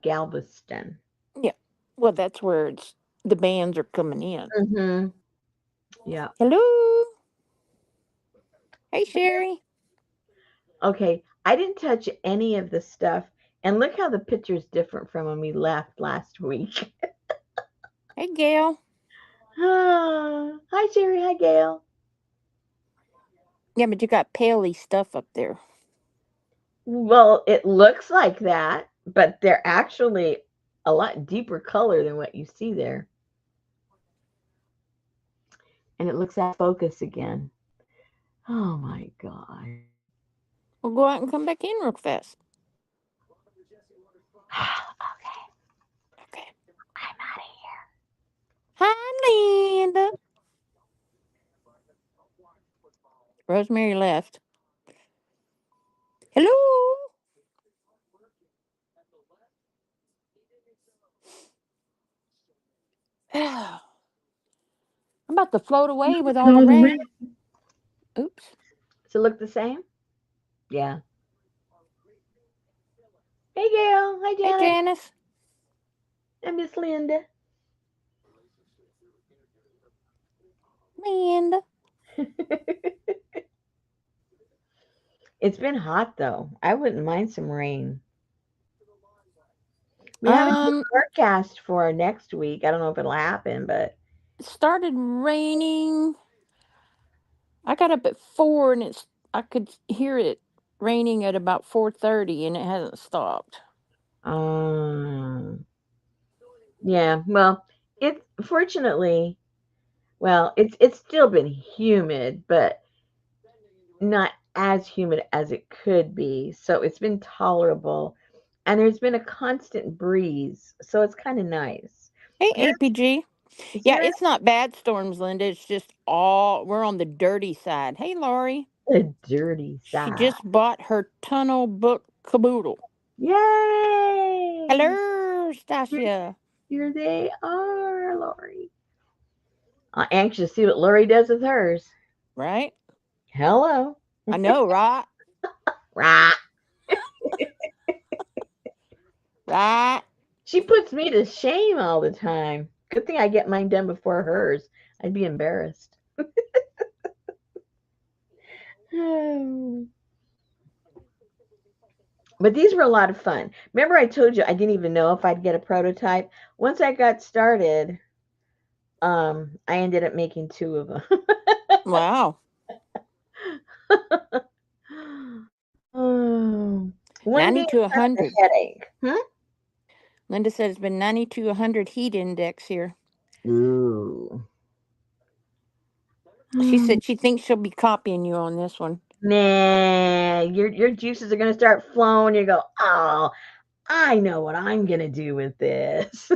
Galveston. Yeah. Well, that's where the bands are coming in. Mm-hmm. Yeah. Hello. Hey, Sherry. Okay. I didn't touch any of the stuff. And look how the picture's different from when we left last week. Hey, Gail. Hi, Sherry. Hi, Gail. Yeah, but you got paley stuff up there. Well, it looks like that, but they're actually a lot deeper color than what you see there. And it looks out of focus again. Oh my gosh. We'll go out and come back in real fast. Okay, Okay. I'm out of here. Hi, Linda. Rosemary left. Hello. I'm about to float away with all the rain. Oops. Does it look the same? Yeah. Hey, Gail. Hi, Hey, Janet. Janice. And Miss Linda. Linda. It's been hot though. I wouldn't mind some rain. We have a new Um, forecast for next week. I don't know if it'll happen, but it started raining. I got up at 4 and I could hear it raining at about 4:30 and it hasn't stopped. um, yeah. Well, it's fortunately, it's still been humid, but not as humid as it could be. So it's been tolerable, and there's been a constant breeze, so it's kind of nice. Hey, Here, APG. is Yeah, here it's not bad storms, Linda. It's just we're on the dirty side. Hey, Lori. the dirty She side. just bought her tunnel book caboodle. Yay! Hello, Here, Stasia. here they are, Lori. I'm anxious to see what Lori does with hers. Right? Hello. I know, right? Rah. Right? She puts me to shame all the time. Good thing I get mine done before hers. I'd be embarrassed. But these were a lot of fun. Remember, I told you I didn't even know if I'd get a prototype. Once I got started, I ended up making two of them. Wow. Oh, one 90 being to kind of 100. a headache. Hmm? Linda said it's been 90 to 100 heat index here. Ooh. She said she thinks she'll be copying you on this one. Nah, your juices are gonna start flowing. You go, oh, I know what I'm gonna do with this.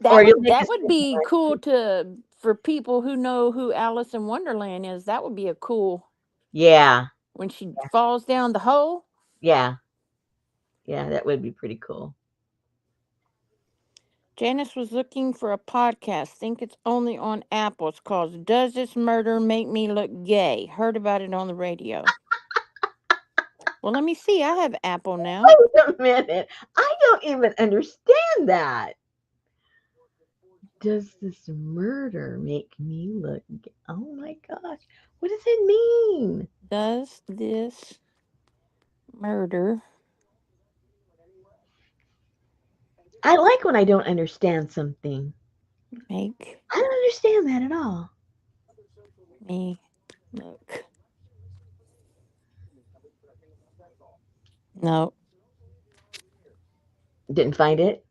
Or you'll think That it's would gonna be be cool to for people who know who Alice in Wonderland is. That would be a cool yeah, when she falls down the hole. yeah, yeah. That would be pretty cool. Janice was looking for a podcast. Think it's only on Apple. It's called "Does This Murder Make Me Look Gay?" Heard about it on the radio. Well, let me see. I have Apple now. Wait a minute. I don't even understand that. Does this murder make me look? Oh my gosh, what does it mean? Does this murder I like when I don't understand something. make I don't understand that at all. me look? No. Didn't find it.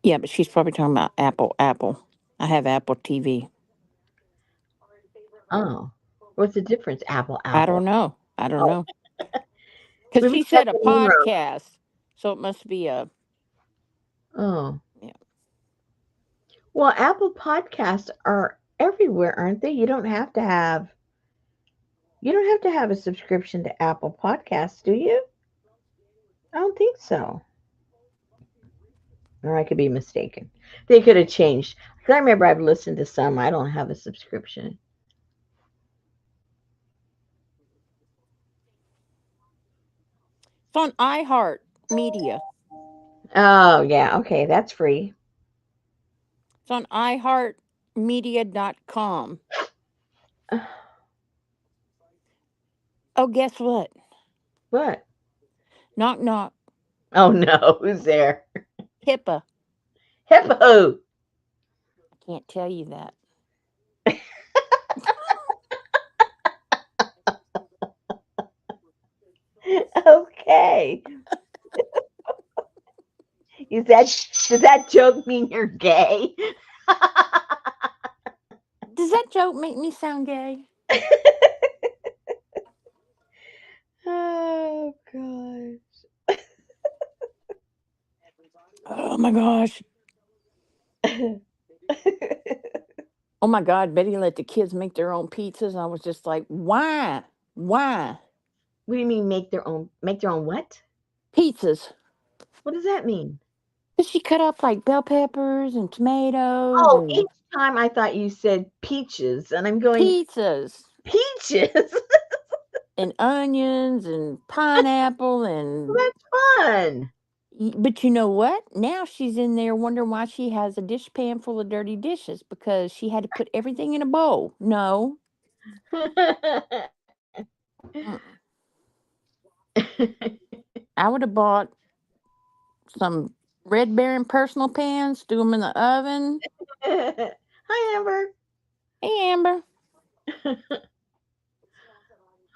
Yeah, but she's probably talking about Apple. Apple. I have Apple TV. Oh, what's the difference? Apple, I apple. don't know. I don't Oh, know. Because we she must have said a the name wrong. podcast. So it must be a. Oh, Yeah. well, Apple Podcasts are everywhere, aren't they? You don't have to have a subscription to Apple Podcasts, do you? I don't think so. Or I could be mistaken. They could have changed. Because I remember I've listened to some. I don't have a subscription. It's on iHeart Media. Oh, yeah. Okay, that's free. It's on iHeartMedia.com. Oh, guess what? What? Knock knock. Oh no, who's there? HIPAA. Hippo. I can't tell you that. Okay. Is that does that joke mean you're gay? Does that joke make me sound gay? Oh gosh. Oh my gosh. Oh my God. Betty let the kids make their own pizzas. I was just like, why? Why? What do you mean make their own what? Pizzas. What does that mean? But she cut up like bell peppers and tomatoes Oh, and each time I thought you said peaches, and I'm going, pizzas peaches? and onions and pineapple and That's fun. but you know what? Now she's in there wondering why she has a dish pan full of dirty dishes because she had to put everything in a bowl. No. Mm-mm. I would have bought some Red Baron personal pans, threw them in the oven. Hi, Amber. Hey, Amber.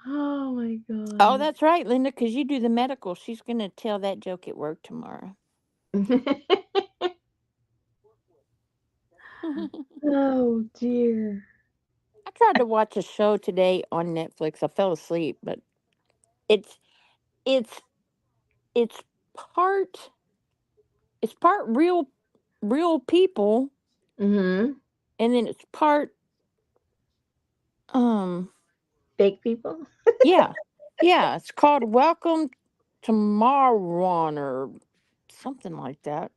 Oh my Oh, god. that's right, Linda, because you do the medical. She's going to tell that joke at work tomorrow. I Oh dear. tried to watch a show today on Netflix. I fell asleep, but it's it's it's part it's part real people, Mhm. and then it's part um Fake people. yeah. Yeah, it's called Welcome to Marwan or something like that.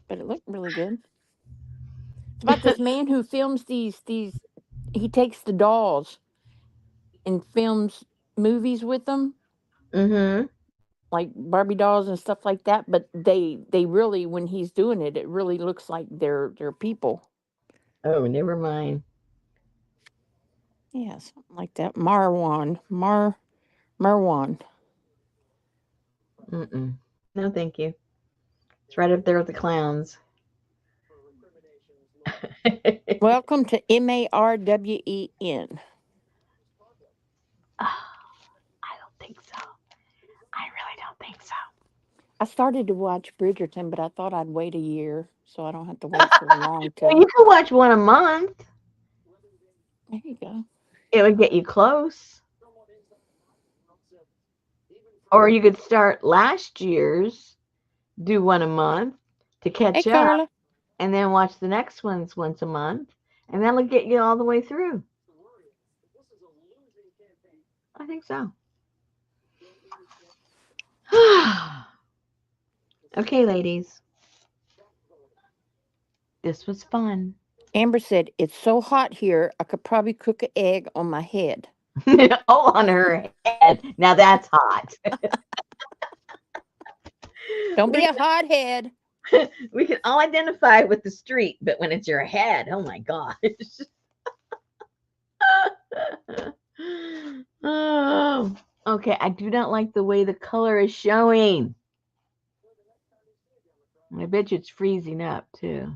But it looked really good. It's about this man who films these he takes the dolls and films movies with them, Mhm. like Barbie dolls and stuff like that, but they really when he's doing it, it really looks like they're people. Oh, never mind. Yeah, something like that. Marwan. Mm-mm. No, thank you. It's right up there with the clowns. Welcome to Marwen. Oh, I don't think so. I really don't think so. I started to watch Bridgerton, but I thought I'd wait a year so I don't have to wait so long Well, to. you can watch one a month. There you go. It would get you close. Or you could start last year's, do one a month to Hey, catch up, Carla. and then watch the next ones once a month, and that'll get you all the way through. I think so. Okay, ladies, this was fun. Amber said, "It's so hot here, I could probably cook an egg on my head." Oh, on her head. Now that's hot. Don't be We a hothead. we can all identify with the street, but when it's your head, oh my gosh. Oh, okay. I do not like the way the color is showing. I bet you it's freezing up too.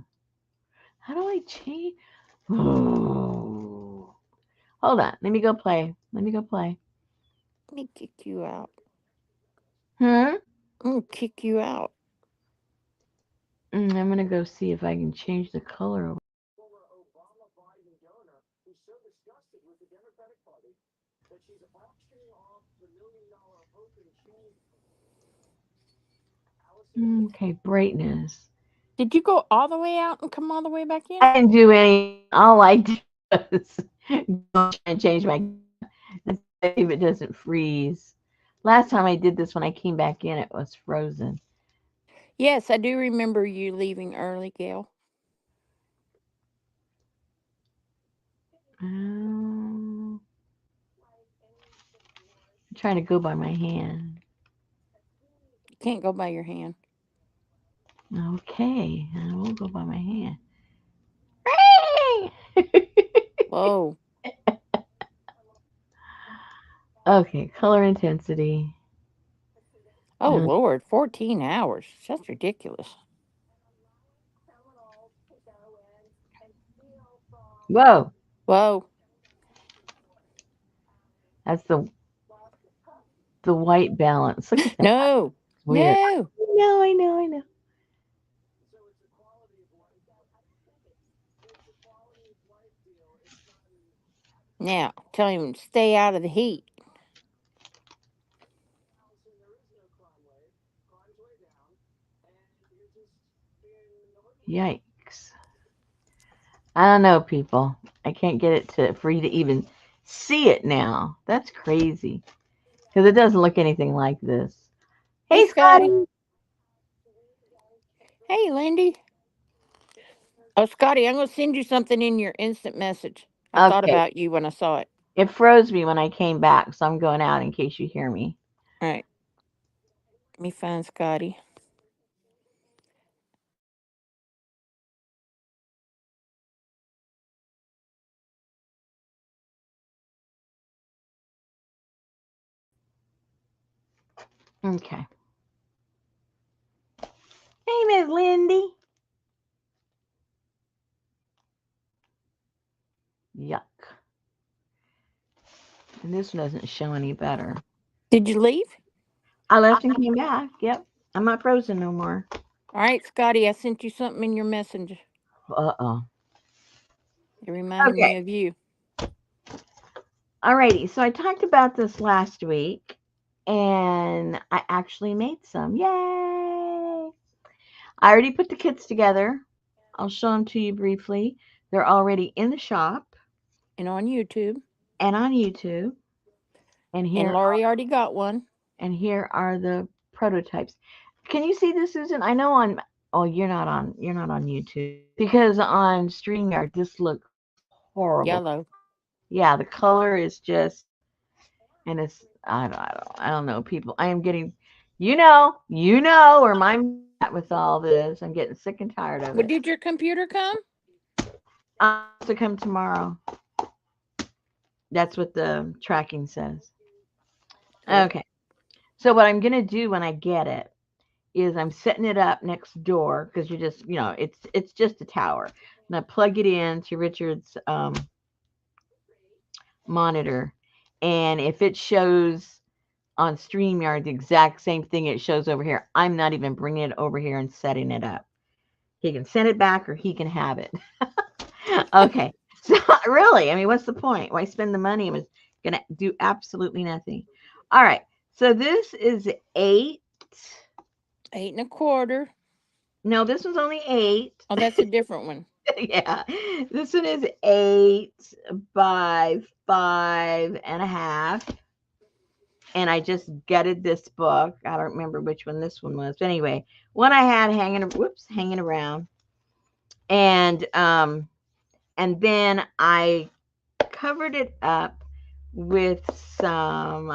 How do I change? Oh, hold on. Let me go play. Let me go play. Let me kick you out. Hmm. I'm gonna kick you out. I'm gonna go see if I can change the color. Okay, brightness. Did you go all the way out and come all the way back in? I didn't do any. All I did was go and change my. Let's see if it doesn't freeze. Last time I did this when I came back in, it was frozen. Yes, I do remember you leaving early, Gail. Oh, trying to go by my hand. You can't go by your hand. Okay, I won't go by my hand. Whoa. Okay, color intensity. Oh, Uh, Lord. 14 hours. That's ridiculous. Whoa, Whoa. that's the white balance. Look at that. No. It's weird. No. I know, I know. Now, tell him to stay out of the heat. Yikes. I don't know, people. I can't get it to for you to even see it now. That's crazy. Because it doesn't look anything like this. Hey, Hey, Scotty. Scotty. Hey, Lindy. Oh, Scotty, I'm going to send you something in your instant message. I thought Okay. about you when I saw it. It froze me when I came back, so I'm going out in case you hear me. All right. Let me find Scotty. Okay. Hey, Miss Lindy. Yuck. And this one doesn't show any better. Did you leave? I left and came back. Yep. I'm not frozen no more. All right, Scotty, I sent you something in your messenger. Uh-oh. It reminded Okay. me of you. Alrighty. So I talked about this last week, and I actually made some. Yay! I already put the kits together. I'll show them to you briefly. They're already in the shop And on YouTube. and on YouTube. And And here Lori already got one. here are the prototypes. Can you see this, Susan? I know on oh you're not on YouTube because on StreamYard this looks horrible. Yellow. Yeah, the color is just and it's I don't know people. I am getting you know where my mind's at with all this. I'm getting sick and tired of Well, it. did your computer come? To come tomorrow. That's what the tracking says. Good. Okay. So what I'm gonna do when I get it is I'm setting it up next door because you just it's just a tower. And I plug it in to Richard's monitor, and if it shows on StreamYard the exact same thing it shows over here, I'm not even bringing it over here and setting it up. He can send it back or he can have it. Okay. So really, I mean, what's the point? Why spend the money? It was gonna do absolutely nothing. All right. So this is 8. 8 1/4. No, this one's only 8. Oh, that's a different one. Yeah. This one is 8 by 5.5. And I just gutted this book. I don't remember which one this one was. But anyway, one I had hanging around. And then I covered it up with some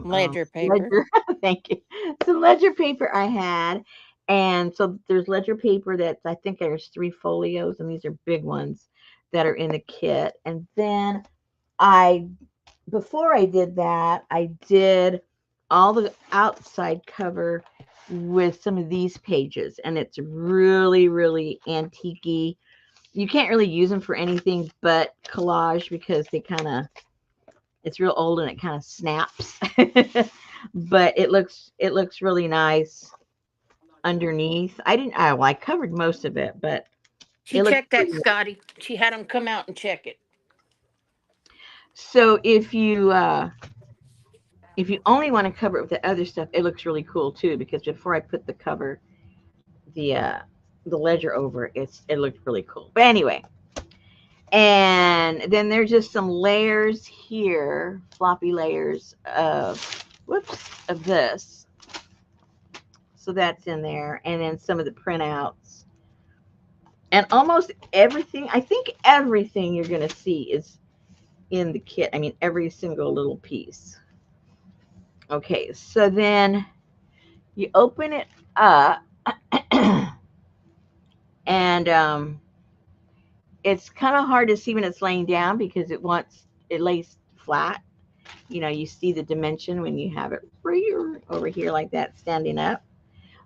Ledger paper. ledger. Thank you. Some ledger paper I had, and so there's ledger paper that's I think there's 3 folios, and these are big ones that are in the kit. And then I before I did that, I did all the outside cover with some of these pages, and it's really really antique. You can't really use them for anything but collage because they kind of it's real old and it kind of snaps. But it looks really nice underneath. I covered most of it, but She it looks checked that, pretty. Scotty. She had them come out and check it. So if you only want to cover it with the other stuff, it looks really cool too because before I put the uh the ledger over, it looked really cool. But anyway, and then there's just some layers here, floppy layers of this. So that's in there. And then some of the printouts. And almost everything, I think everything you're going to see in the kit. I mean, every single little piece. Okay, so then you open it up, and it's kind of hard to see when it's laying down because it lays flat. You know, you see the dimension when you have it over here like that standing up,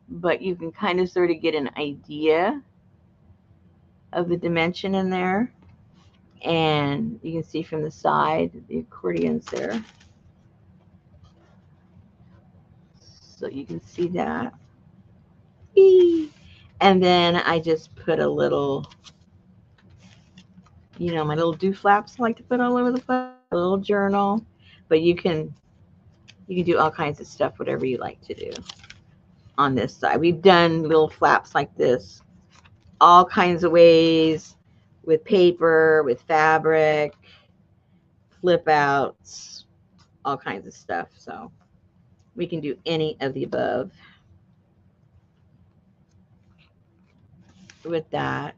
but you can kind of sort of get an idea of the dimension in there. And you can see from the side the accordion's there. So you can see that. And then I just put a little, my little do flaps I like to put all over the place, a little journal. But you can do all kinds of stuff, whatever you like to do on this side. We've done little flaps like this all kinds of ways, with paper, with fabric, flip outs, all kinds of stuff. So we can do any of the above with that.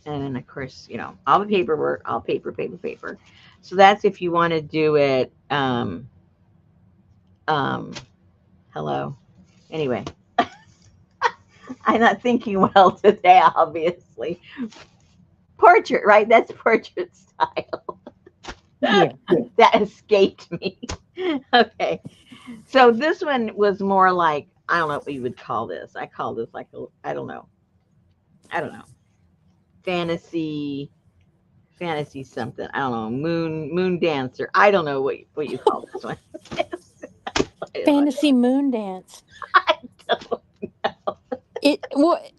And then, of course, all the paperwork, all paper, paper, paper. So that's if you want to do it. Um, Hello. Anyway, I'm not thinking well today, obviously. Portrait, right? That's portrait style. Yeah. That escaped me. Okay. So this one was more like, I don't know what you would call this. I call this like I don't know. I don't know. Fantasy something. I don't know. Moon dancer. I don't know what you call this one. Fantasy moon dance. I don't It what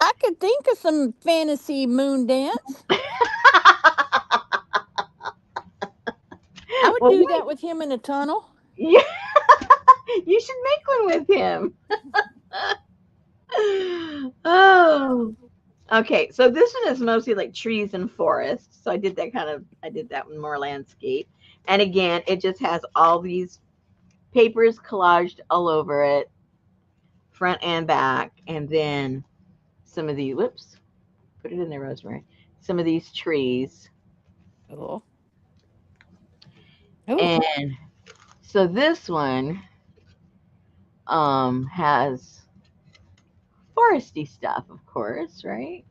I could think of some fantasy moon dance. I would Well, do wait. that with him in a tunnel. Yeah, you should make one with him. Oh, okay. So this one is mostly like trees and forests. So I did that one more landscape. And again, it just has all these papers collaged all over it, front and back. And then some of the, whoops, put it in there, Rosemary. Some of these trees. Oh. Oh. And so this one has foresty stuff, of course, right?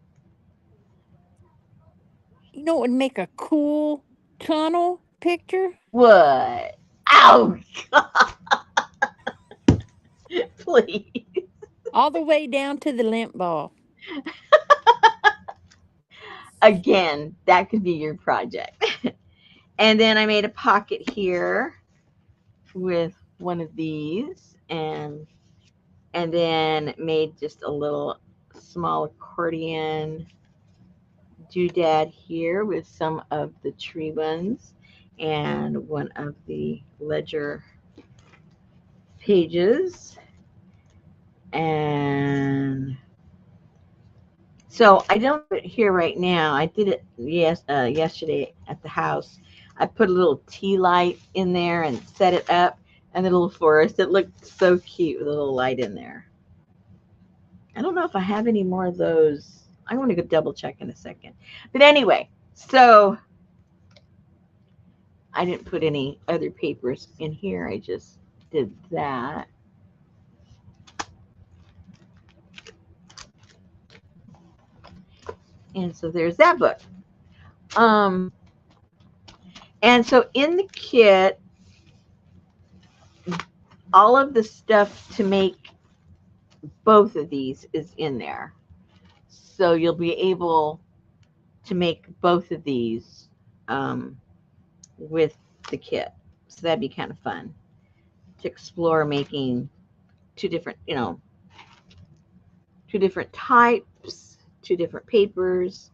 You know what would make a cool tunnel picture? What? Ow! Please. All the way down to the lint ball. Again, that could be your project. And then I made a pocket here with one of these, and then made just a little small accordion doodad here with some of the tree ones and one of the ledger pages. And so I don't have it here right now. I did it yesterday at the house. I put a little tea light in there and set it up, and the little forest. It looked so cute with a little light in there. I don't know if I have any more of those. I'm going to go double check in a second. But anyway, so I didn't put any other papers in here. I just did that. And so there's that book. Um, and so in the kit, all of the stuff to make both of these is in there. So you'll be able to make both of these with the kit. So that'd be kind of fun to explore making two different, two different types, two different papers,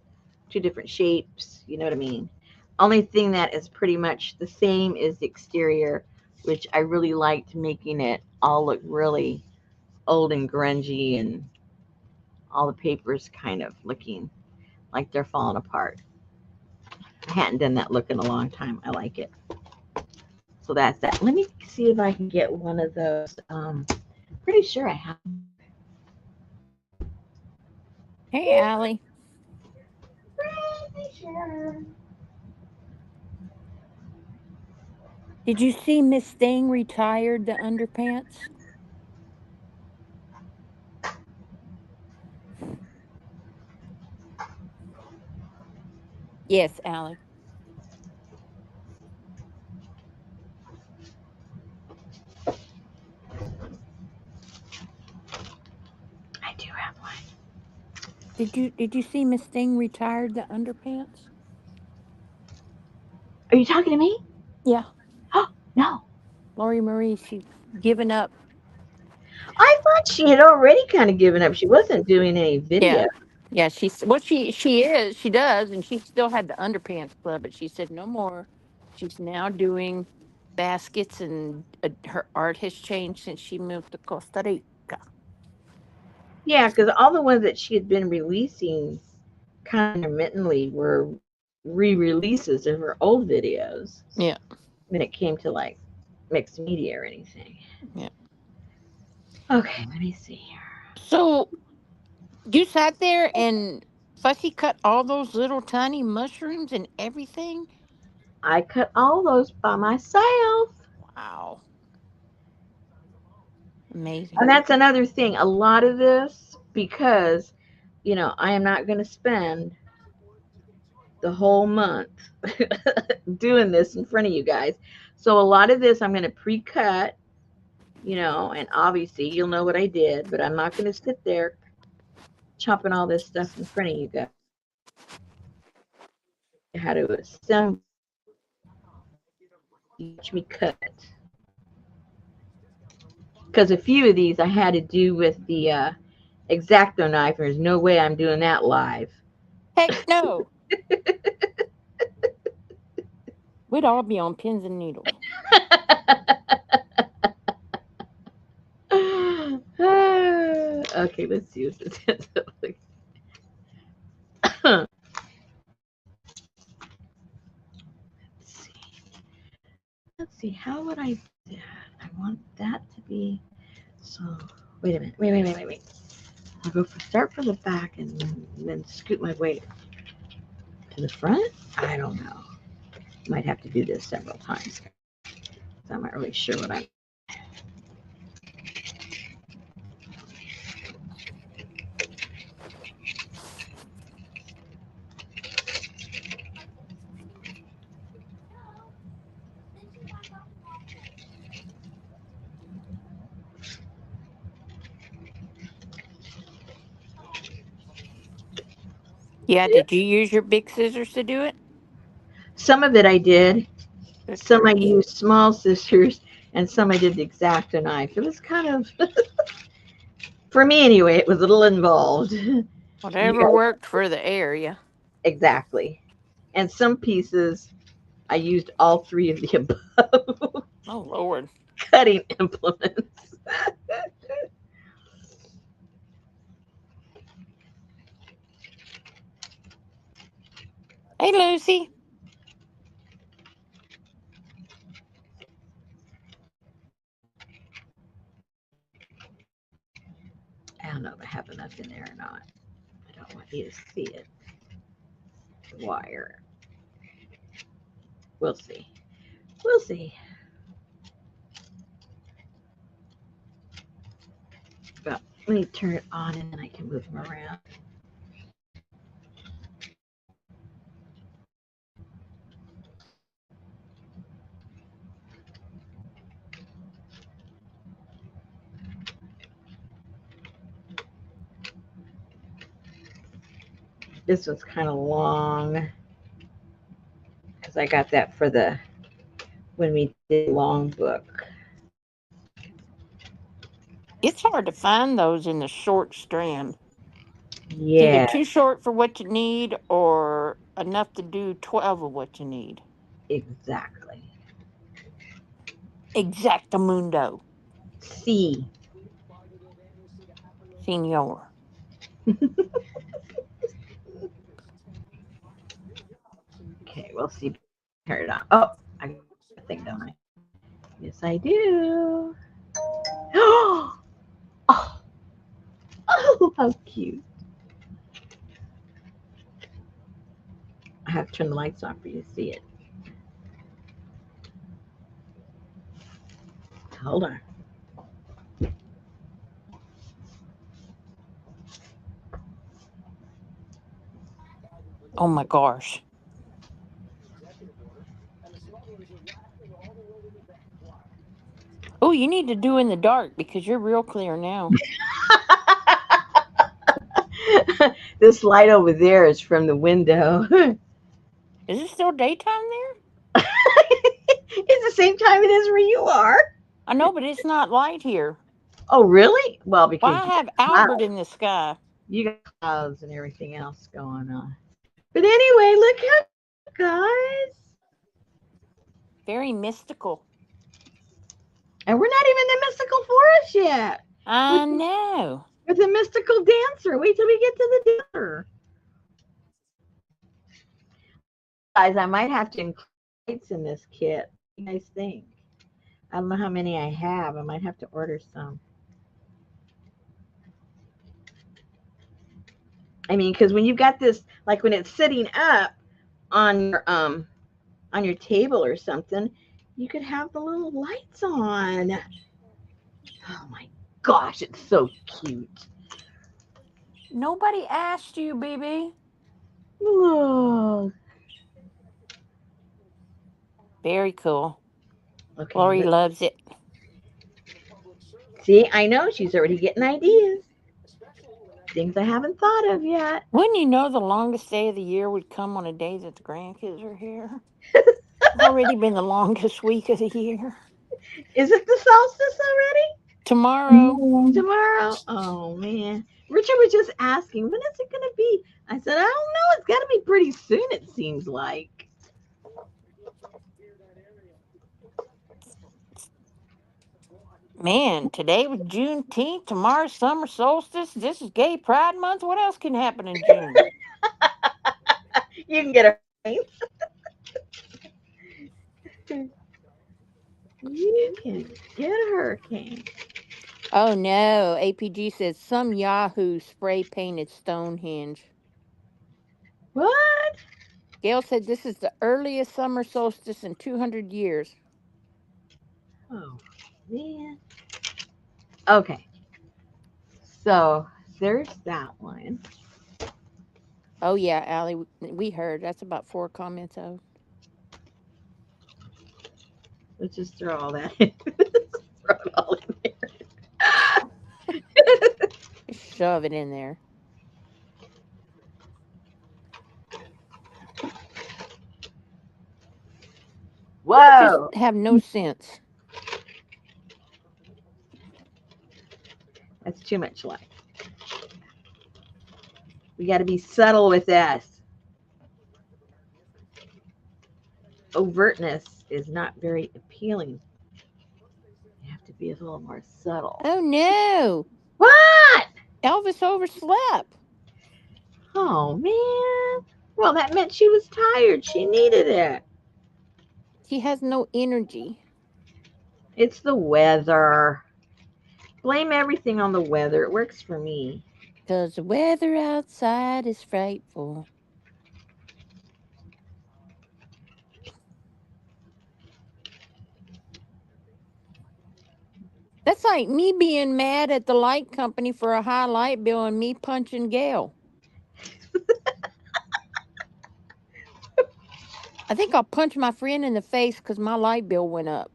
two different shapes. You know what I mean? Only thing that is pretty much the same is the exterior, which I really liked making it all look really old and grungy and all the papers kind of looking like they're falling apart. I hadn't done that look in a long time. I like it. So that's that. Let me see if I can get one of those. Pretty sure I have. Hey, Allie. Did you see Miss Thing retired the underpants? Yes, Allie. I do have one. Did you see Miss Thing retired the underpants? Are you talking to me? Yeah. Oh, no. Lori Marie, she's given up. I thought she had already kind of given up. She wasn't doing any Yeah. video. Yeah, she does, and she still had the underpants club, but she said no more. She's now doing baskets, and her art has changed since she moved to Costa Rica. Yeah, because all the ones that she had been releasing kind of intermittently were re-releases of her old videos Yeah, when it came to like mixed media or anything. yeah. Okay, let me see here. So you sat there and fussy cut all those little tiny mushrooms and everything. I cut all those by myself. Wow, amazing. And that's another thing. A lot of this, because, I am not going to spend the whole month doing this in front of you guys. So a lot of this I'm going to pre-cut, and obviously you'll know what I did, but I'm not going to sit there chopping all this stuff in front of you guys. How to assemble. You watch me cut. Because a few of these I had to do with the X-Acto knife. There's no way I'm doing that live. Heck no. We'd all be on pins and needles. Okay, let's see what this is. Let's see. Let's see. How would I do that? I want that to be so. Wait a minute. Wait. I'll start from the back and then scoot my way to the front. I don't know. Might have to do this several times. I'm not really sure what I. Yeah, did you use your big scissors to do it? Some of it I did. Good Some I grief. used small scissors, and some I did the X-Acto knife. It was kind of, for me anyway, it was a little involved. You Whatever guys, worked for the area. exactly. And some pieces I used all three of the above Oh, Lord. cutting implements. Hey, Lucy. I don't know if I have enough in there or not. I don't want you to see it. The wire. We'll see. We'll see. But let me turn it on and then I can move them around. This one's kind of long because I got that for the when we did long book. It's hard to find those in the short strand. It's either Yeah, too short for what you need or enough to do 12 of what you need. exactly. Exactamundo, C. senor. Okay, we'll see. Turn it on. Oh, I got that thing, don't I? Yes, I do. Oh, oh, how cute. I have to turn the lights off for you to see it. Hold on. Oh my gosh. Oh, you need to do in the dark because you're real clear now. This light over there is from the window. Is it still daytime there? It's the same time it is where you are. I know, but it's not light here. Oh, really? Well, Well, because I have Albert in the sky. you got clouds and everything else going on. But anyway, look how guys. Very mystical. And we're not even in the mystical forest yet. With I know. with the mystical dancer. Wait till we get to the dancer. Guys, I might have to include lights in this kit. What do you guys think? I don't know how many I have. I might have to order some. I mean, because when you've got this, like when it's sitting up on your table or something, you could have the little lights on. Oh my gosh, it's so cute. Nobody asked you, baby. Look. Very cool. Okay, Lori let's loves it. see. I know she's already getting ideas. Things I haven't thought of yet. Wouldn't you know the longest day of the year would come on a day that the grandkids are here? It's already been the longest week of the year. Is it the solstice Tomorrow. already? Tomorrow? Oh man. Richard was just asking, when is it gonna be? I said, I don't know. It's gotta be pretty soon, it seems like. Man, today was Juneteenth. Tomorrow's summer solstice. This is Gay Pride Month. What else can happen in June? You can get a you can get a hurricane. Oh no. APG says some Yahoo spray painted Stonehenge. What? Gail said this is the earliest summer solstice in 200 years. Oh man. Okay. So there's that one. Oh yeah, Allie, we heard. That's about 4 comments out. Let's just throw all that in. Throw it all in there. Just shove it in there. You just Whoa. have no sense. That's too much light. We got to be subtle with this. Overtness is not very appealing. You have to be a little more subtle. Oh no. What? Elvis overslept. Oh man. Well, that meant she was tired. She needed it. He has no energy. It's the weather. Blame everything on the weather. It works for me. 'Cause the weather outside is frightful. That's like me being mad at the light company for a high light bill and me punching Gail. I think I'll punch my friend in the face because my light bill went up.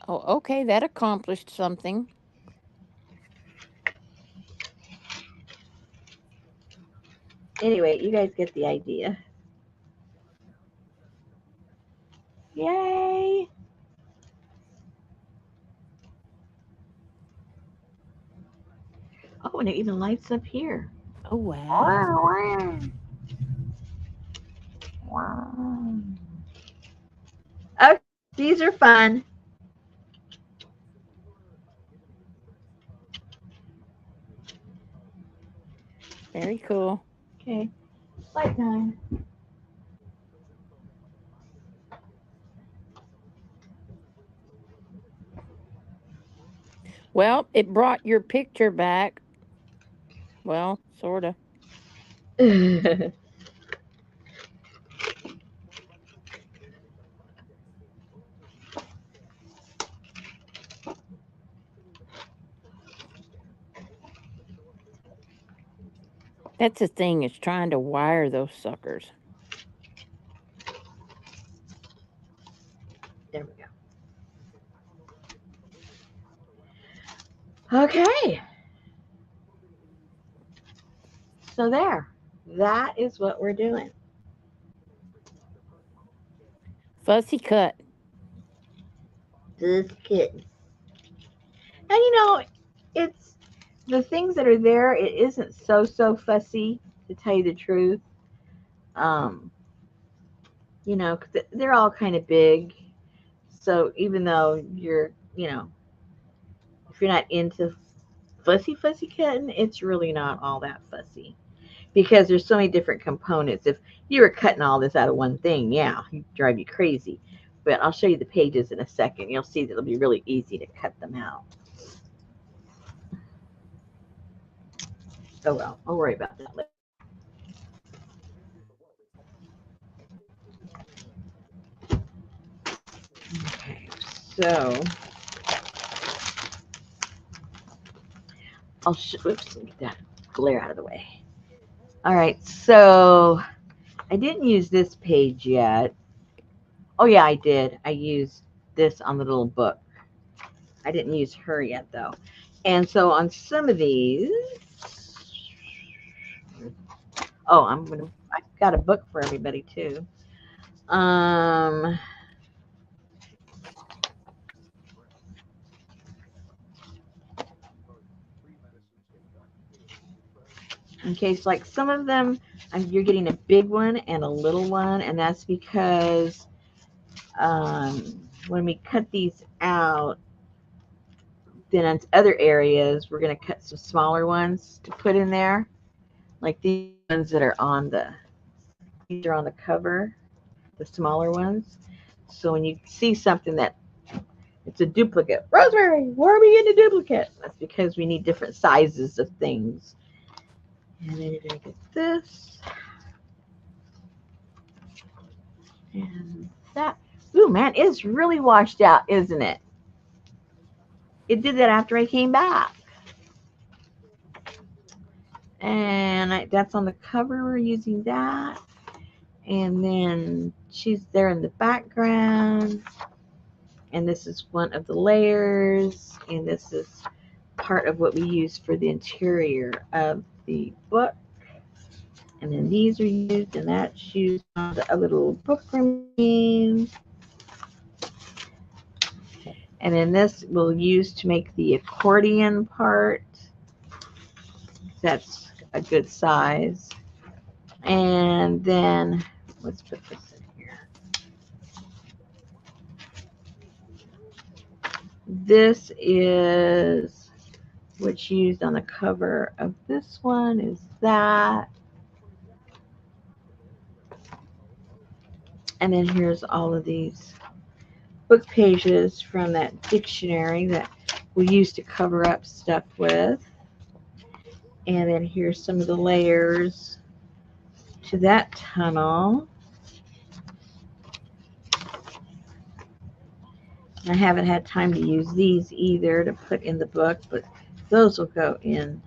Oh, okay, that accomplished something. Anyway, you guys get the idea. Yay. Oh, and it even lights up here. Oh, wow. Wow. Wow. Okay, these are fun. Very cool. Okay, light time. Well, it brought your picture back. Well, sort of. That's the thing, is trying to wire those suckers. There we go. Okay. So there. That is what we're doing. Fussy cut. This kitten. And it's the things that are there, it isn't so fussy, to tell you the truth. Um, 'cause they're all kind of big. So even though if you're not into fussy kitten, it's really not all that fussy because there's so many different components. If you were cutting all this out of one thing, yeah, it'd drive you crazy. But I'll show you the pages in a second. You'll see that it'll be really easy to cut them out. Oh well, I'll worry about that later. Okay, so oops, let me get that glare out of the way. All right, so I didn't use this page yet. Oh yeah, I did. I used this on the little book. I didn't use her yet though. And so on some of these, oh, I've got a book for everybody too. Um, okay, so like some of them, you're getting a big one and a little one, and that's because when we cut these out, then on other areas, we're going to cut some smaller ones to put in there, like these ones that are these are on the cover, the smaller ones. So when you see something that it's a duplicate, Rosemary, why are we getting a duplicate? That's because we need different sizes of things. And then you're going to get this and that. Ooh, man, it's really washed out, isn't it? It did that after I came back. And that's on the cover. We're using that. And then she's there in the background. And this is one of the layers. And this is part of what we use for the interior of the book. And then these are used, and that's used on a little book remains. And then this we'll use to make the accordion part. That's a good size. And then let's put this in here. This is what's used on the cover of this one is that. And then here's all of these book pages from that dictionary that we used to cover up stuff with. And then here's some of the layers to that tunnel. I haven't had time to use these either to put in the book, but those will go in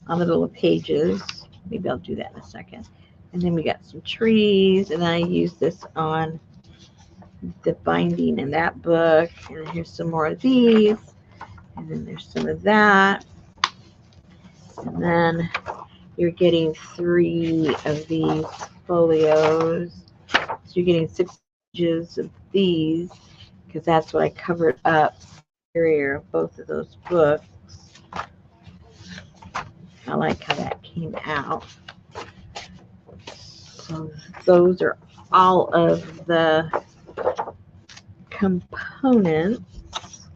on the little pages. Maybe I'll do that in a second. And then we got some trees, and then I use this on the binding in that book. And here's some more of these, and then there's some of that. And then you're getting 3 of these folios. So you're getting 6 pages of these, because that's what I covered up the interior of both of those books. I like how that came out. So those are all of the components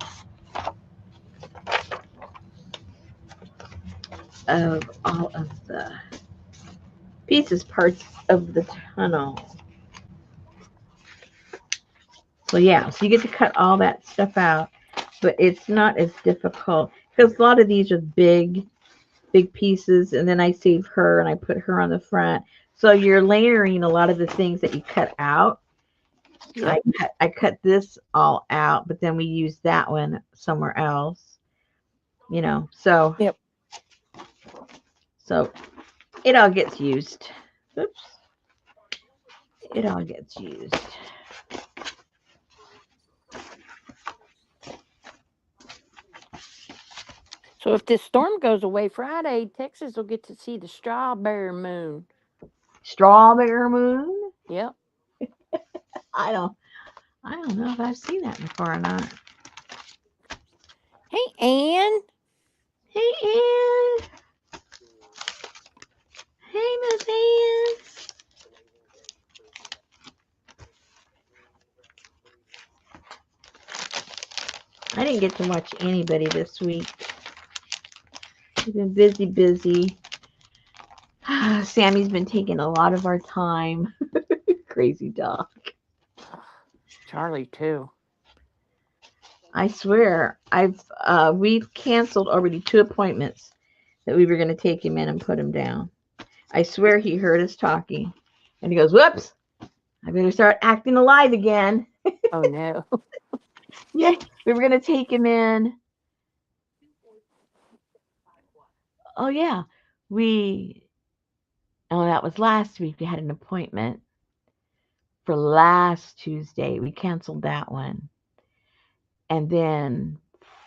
of all of the pieces, parts of the tunnel. So yeah, so you get to cut all that stuff out, but it's not as difficult because a lot of these are big pieces, and then I save her and I put her on the front. So you're layering a lot of the things that you cut out. Yep. I cut this all out, but then we use that one somewhere else. So Yep. so It all gets used. Oops. It all gets used. So if this storm goes away Friday, Texas will get to see the strawberry moon. Strawberry moon. Yep. I don't. I don't know if I've seen that before or not. Hey, Ann. Hey, Ann. Hey, Miss Ann. I didn't get to watch anybody this week. We've been busy, busy. Sammy's been taking a lot of our time. Crazy dog. Charlie, too. I swear, we've canceled already 2 appointments that we were going to take him in and put him down. I swear he heard us talking, and he goes, "Whoops! I better start acting alive again." Oh, no. Yeah, we were going to take him in. Oh yeah, we. Oh, that was last week. We had an appointment for last Tuesday. We canceled that one. And then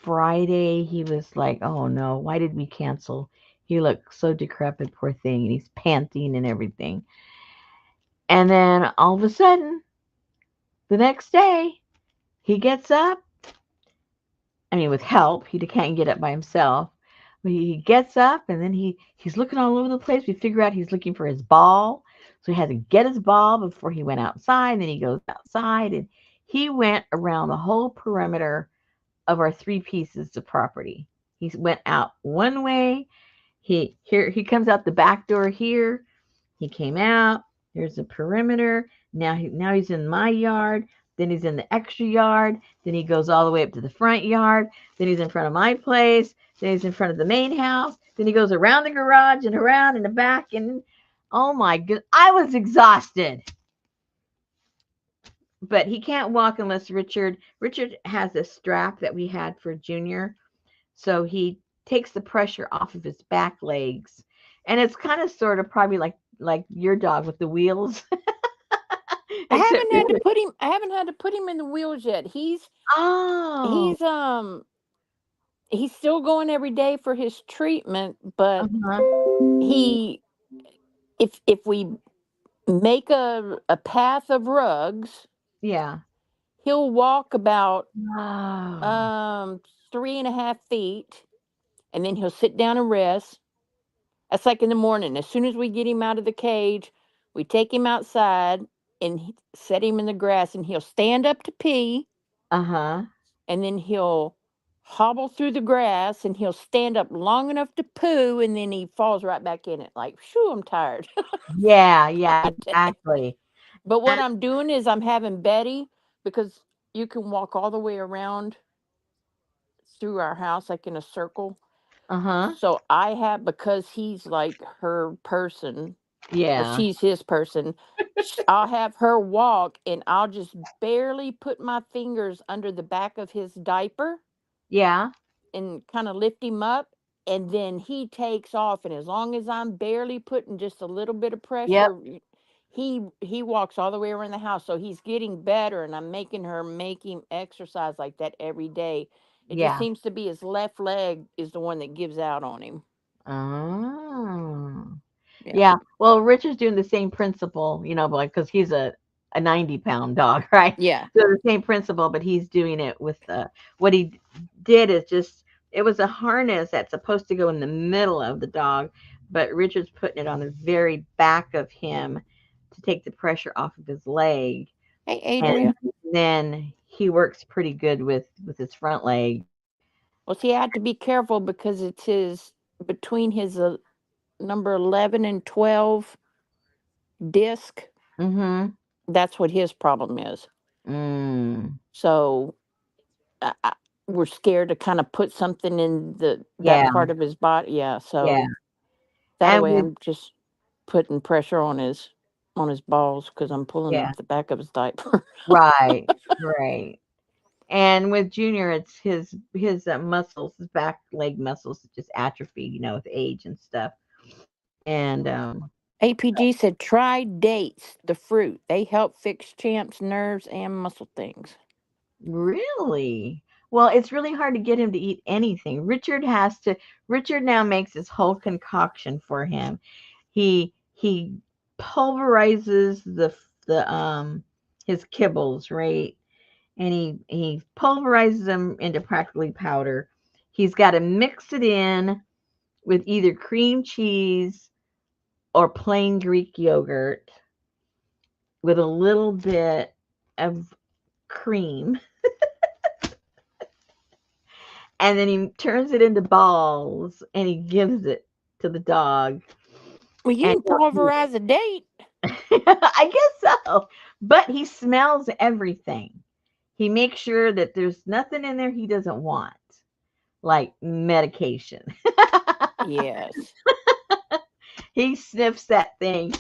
Friday, he was like, "Oh no, why did we cancel?" He looked so decrepit, poor thing, and he's panting and everything. And then all of a sudden, the next day, he gets up. I mean, with help, he can't get up by himself. But he gets up and then he's looking all over the place. We figure out he's looking for his ball. So he had to get his ball before he went outside. And then he goes outside and he went around the whole perimeter of our 3 pieces of property. He went out one way. He comes out the back door here. He came out. Here's the perimeter. Now he's in my yard. Then he's in the extra yard. Then he goes all the way up to the front yard. Then he's in front of my place. Then he's in front of the main house. Then he goes around the garage and around in the back. And oh my god, I was exhausted. But he can't walk unless Richard has a strap that we had for Junior. So he takes the pressure off of his back legs. And it's kind of sort of probably like your dog with the wheels. Except Richard. I haven't had to put him in the wheels yet. Oh. He's he's still going every day for his treatment, but Uh-huh. he if we make a path of rugs, Yeah. he'll walk about Oh. um 3.5 feet, and then he'll sit down and rest. That's like in the morning. As soon as we get him out of the cage, we take him outside and set him in the grass, and he'll stand up to pee, Uh-huh. and then he'll hobble through the grass, and he'll stand up long enough to poo, and then he falls right back in it. Like, shoo, I'm tired. Yeah, yeah, exactly. But what And, I'm doing is I'm having Betty, because you can walk all the way around through our house, like in a circle. uh-huh. So I have, because he's like her person, or Yeah. she's his person, I'll have her walk, and I'll just barely put my fingers under the back of his diaper Yeah. and kind of lift him up, and then he takes off, and as long as I'm barely putting just a little bit of Yep. pressure, he walks all the way around the house. So he's getting better, and I'm making her make him exercise like that every day. It just Yeah. seems to be his left leg is the one that gives out on him. Oh. Yeah. Yeah. Well, Richard's doing the same principle, like because he's a 90-pound dog, right? Yeah. So the same principle, but he's doing it with what he did is just it was a harness that's supposed to go in the middle of the dog, but Richard's putting it on the very back of him to take the pressure off of his leg, Hey, and Adria. then he works pretty good with his front leg. Well, see, I had to be careful because it's his between his number 11 and 12 disc. Mm-hmm. That's what his problem is. Mm. So I, we're scared to kind of put something in that Yeah. part of his body. Yeah. Yeah. So that And way, with I'm just putting pressure on his balls because I'm pulling yeah. up the back of his diaper. Right. Right. And with Junior, it's his muscles, his back leg muscles just atrophy, with age and stuff. And APG said try dates, the fruit. They help fix champs' nerves and muscle things. really, well, it's really hard to get him to eat anything. Richard now makes this whole concoction for him. He pulverizes the his kibbles, right? And he pulverizes them into practically powder. He's got to mix it in with either cream cheese or plain Greek yogurt with a little bit of cream, and then he turns it into balls and he gives it to the dog, Well, you and can pulverize a date. I guess so. But he smells everything. He makes sure that there's nothing in there he doesn't want, like medication. Yes. He sniffs that thing,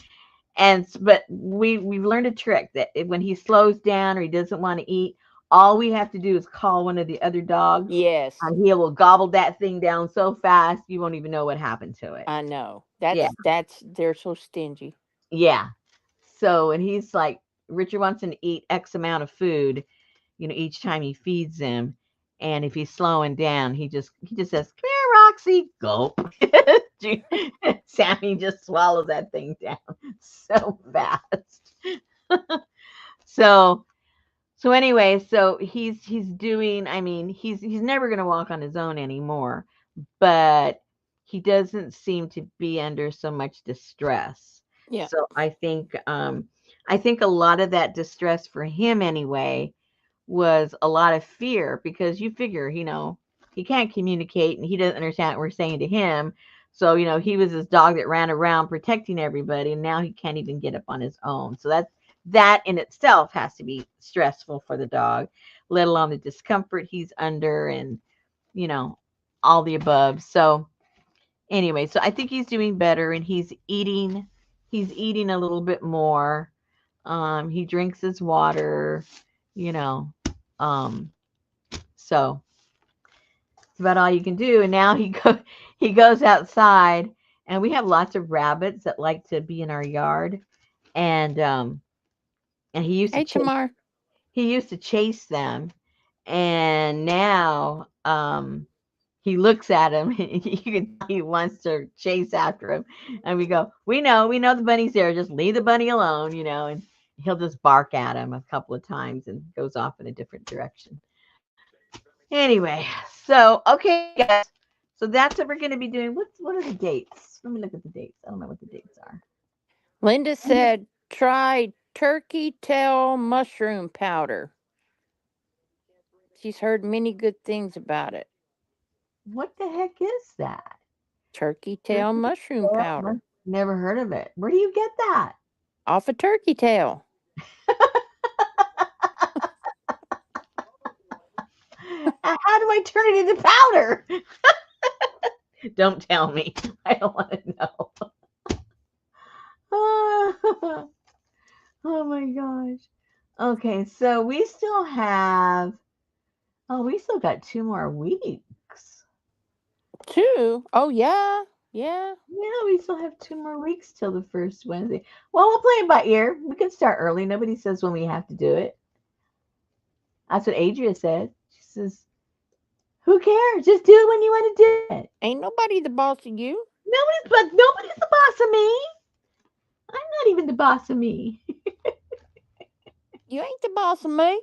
and but we've learned a trick that when he slows down or he doesn't want to eat, all we have to do is call one of the other dogs, Yes. and he will gobble that thing down so fast you won't even know what happened to it. I know. Yeah, That's they're so stingy. yeah. So, and he's like, Richard wants him to eat X amount of food, each time he feeds him. And if he's slowing down, he just says, "Come here, Roxy." Gulp. Sammy just swallows that thing down so fast. So anyway, so he's doing. I mean, he's never gonna walk on his own anymore, but he doesn't seem to be under so much distress. Yeah. So I think a lot of that distress for him anyway was a lot of fear, because you figure, he can't communicate and he doesn't understand what we're saying to him. So, he was this dog that ran around protecting everybody, and now he can't even get up on his own. So that in itself has to be stressful for the dog, let alone the discomfort he's under, and, you know, all the above. So anyway, so I think he's doing better, and he's eating a little bit more. He drinks his water, you know. Um, so it's about all you can do. And now he goes outside, and we have lots of rabbits that like to be in our yard, and and Hey, Tamar. he used to chase them, and now he looks at him. You can tell he wants to chase after him, and we know the bunny's there. Just leave the bunny alone, and he'll just bark at him a couple of times and goes off in a different direction. Anyway, so okay, guys. So that's what we're going to be doing. What are the dates? Let me look at the dates. I don't know what the dates are. Linda said try turkey tail mushroom powder. She's heard many good things about it. What the heck is that? Turkey tail Turkey mushroom tail powder. Never heard of it. Where do you get that? Off a turkey tail. How do I turn it into powder? Don't tell me. I don't want to know. Oh my gosh. Okay, so we still got 2 more weeks. Two? Oh, yeah. Yeah. Yeah, we still have 2 more weeks till the first Wednesday. Well, we'll play it by ear. We can start early. Nobody says when we have to do it. That's what Adria said. She says, "Who cares? Just do it when you want to do it." Ain't nobody the boss of you. Nobody's the boss of me. I'm not even the boss of me. You ain't the boss of me.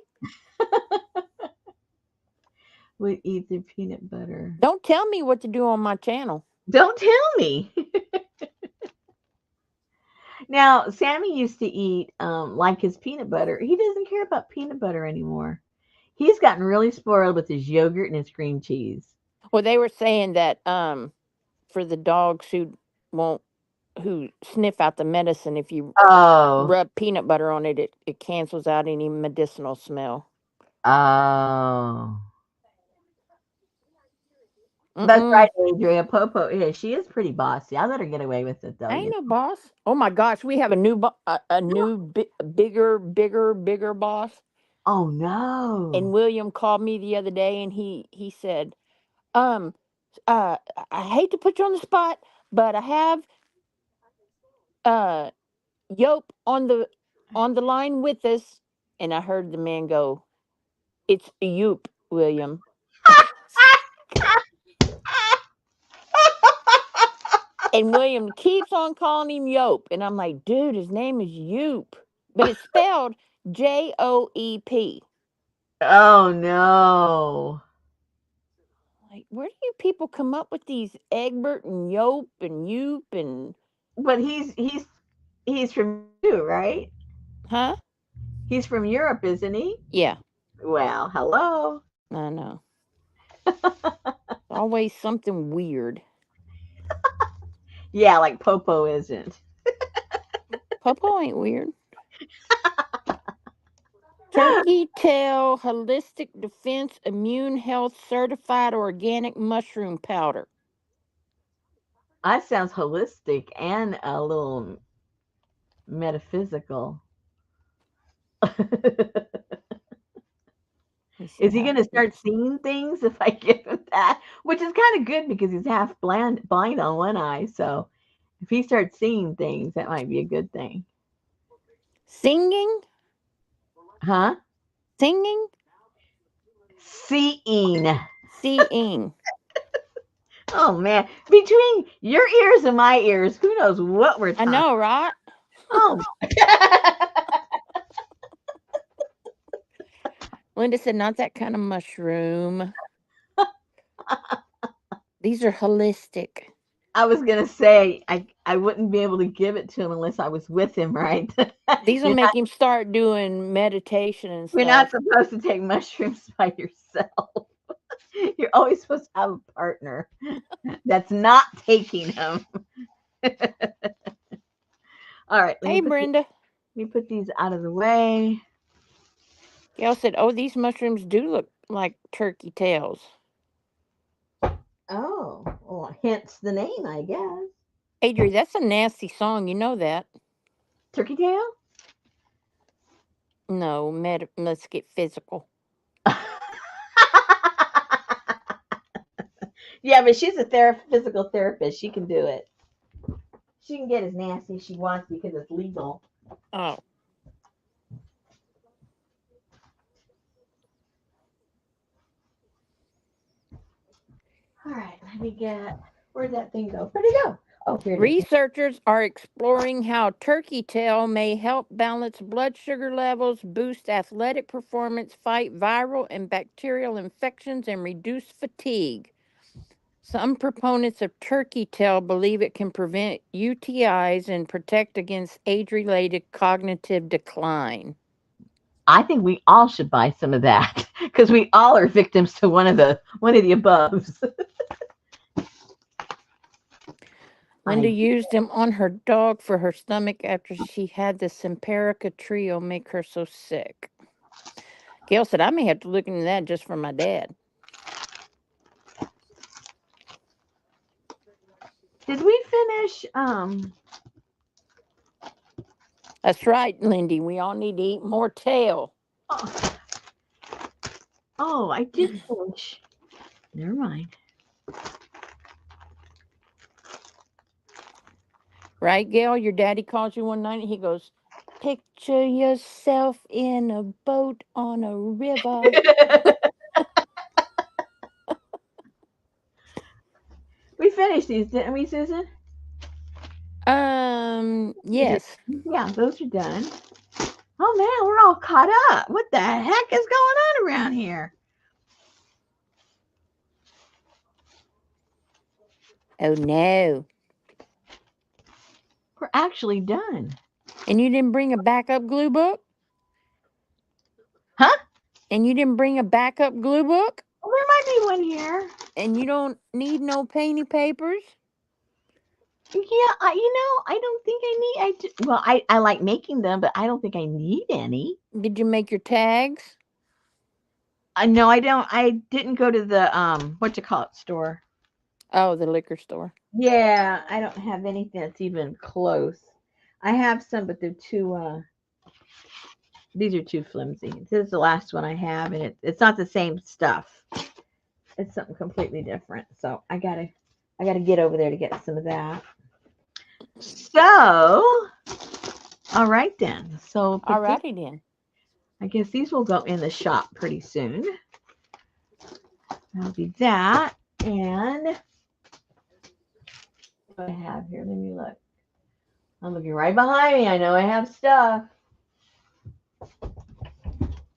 Would eat the peanut butter. Don't tell me what to do on my channel. Don't tell me. Now, Sammy used to eat like his peanut butter. He doesn't care about peanut butter anymore. He's gotten really spoiled with his yogurt and his cream cheese. Well, they were saying that for the dogs won't who sniff out the medicine, if you Oh, rub peanut butter on it, it cancels out any medicinal smell. oh. That's right, Mm-mm. Adria. Popo, yeah, she is pretty bossy. I let her get away with it though, I ain't no boss. Oh my gosh, we have a bigger boss. Oh And no. William called me the other day, and he said, um, I hate to put you on the spot, but I have uh Yope on the line with us, and I heard the man go, "It's Yope, William." And William keeps on calling him Yope, and I'm like, dude, his name is Yope, but it's spelled Joep. Oh no. Like, where do you people come up with these Egbert and Yope and Yoop and But he's from you too, right? huh? He's from Europe, isn't he? Yeah, Well, hello. I know. Always something weird. Yeah, like Popo isn't. Popo ain't weird. Turkey tail holistic defense immune health certified organic mushroom powder. That sounds holistic and a little metaphysical. Let me see Is he how going to start seeing things if I give him that? Which is kind of good because he's half blind on one eye. So if he starts seeing things, that might be a good thing. singing, Huh? singing, Seeing. seeing. Oh man, between your ears and my ears, who knows what we're I talking? know, right? Oh, Linda said, not that kind of mushroom. These are holistic. I was gonna say I wouldn't be able to give it to him unless I was with him, right? These will you're not make him start doing meditation and you're not stuff. supposed to take mushrooms by yourself. You're always supposed to have a partner that's not taking them. All right, Hey, Brenda. let me put these out of the way. Gail said, oh, these mushrooms do look like turkey tails. Oh, well, hence the name, I guess. Adri, that's a nasty song. You know that. Turkey tail? No, let's get physical. Yeah, but she's a physical therapist. She can do it. She can get as nasty as she wants because it's legal. Oh, All right, let me get. Where'd that thing go? Where'd it go? Oh, here it is. researchers are exploring how turkey tail may help balance blood sugar levels, boost athletic performance, fight viral and bacterial infections, and reduce fatigue. Some proponents of turkey tail believe it can prevent UTIs and protect against age related cognitive decline. I think we all should buy some of that because we all are victims to one of the aboves. Linda I used them on her dog for her stomach after she had the Simparica trio make her so sick. Gail said, I may have to look into that just for my dad. did we finish? That's right, Lindy. We all need to eat more tail. Oh, oh, I did finish. Never mind. Right, Gail? Your daddy calls you one night and he goes, picture yourself in a boat on a river. We finished these, didn't we, Susan? These are, Yes. yeah, those are done. Oh man, we're all caught up. What the heck is going on around here? Oh no. We're actually done. And you didn't bring a backup glue book? Huh? And you didn't bring a backup glue book? Well, there might be one here. And you don't need no painty papers? Yeah, I don't think I need. Well, I like making them, but I don't think I need any. Did you make your tags? No, I don't. I didn't go to the what you call it store. Oh, the liquor store. Yeah, I don't have anything that's even close. I have some, but they're too. These are too flimsy. This is the last one I have, and it's not the same stuff. It's something completely different. So I gotta get over there to get some of that. So, all right then. So put this. Alrighty then. I guess these will go in the shop pretty soon. That'll be that. And what do I have here? Let me look. I'm looking right behind me. I know I have stuff.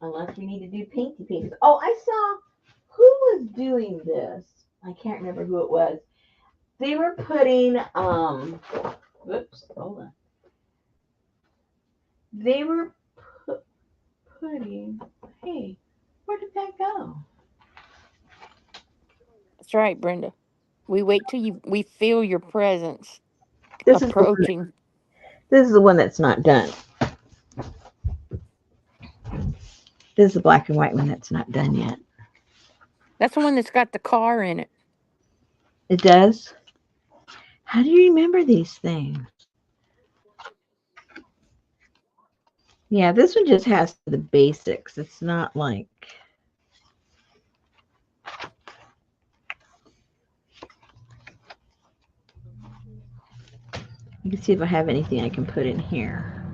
Unless we need to do painty pages. Oh, I saw who was doing this. I can't remember who it was. They were putting whoops, hold on. They were putting hey, where did that go? That's right, Brenda. We wait till we feel your presence This is the one approaching. this is the one that's not done. This is the black and white one that's not done yet. That's the one that's got the car in it. It does? How do you remember these things? Yeah, this one just has the basics. It's not like you can see if I have anything I can put in here.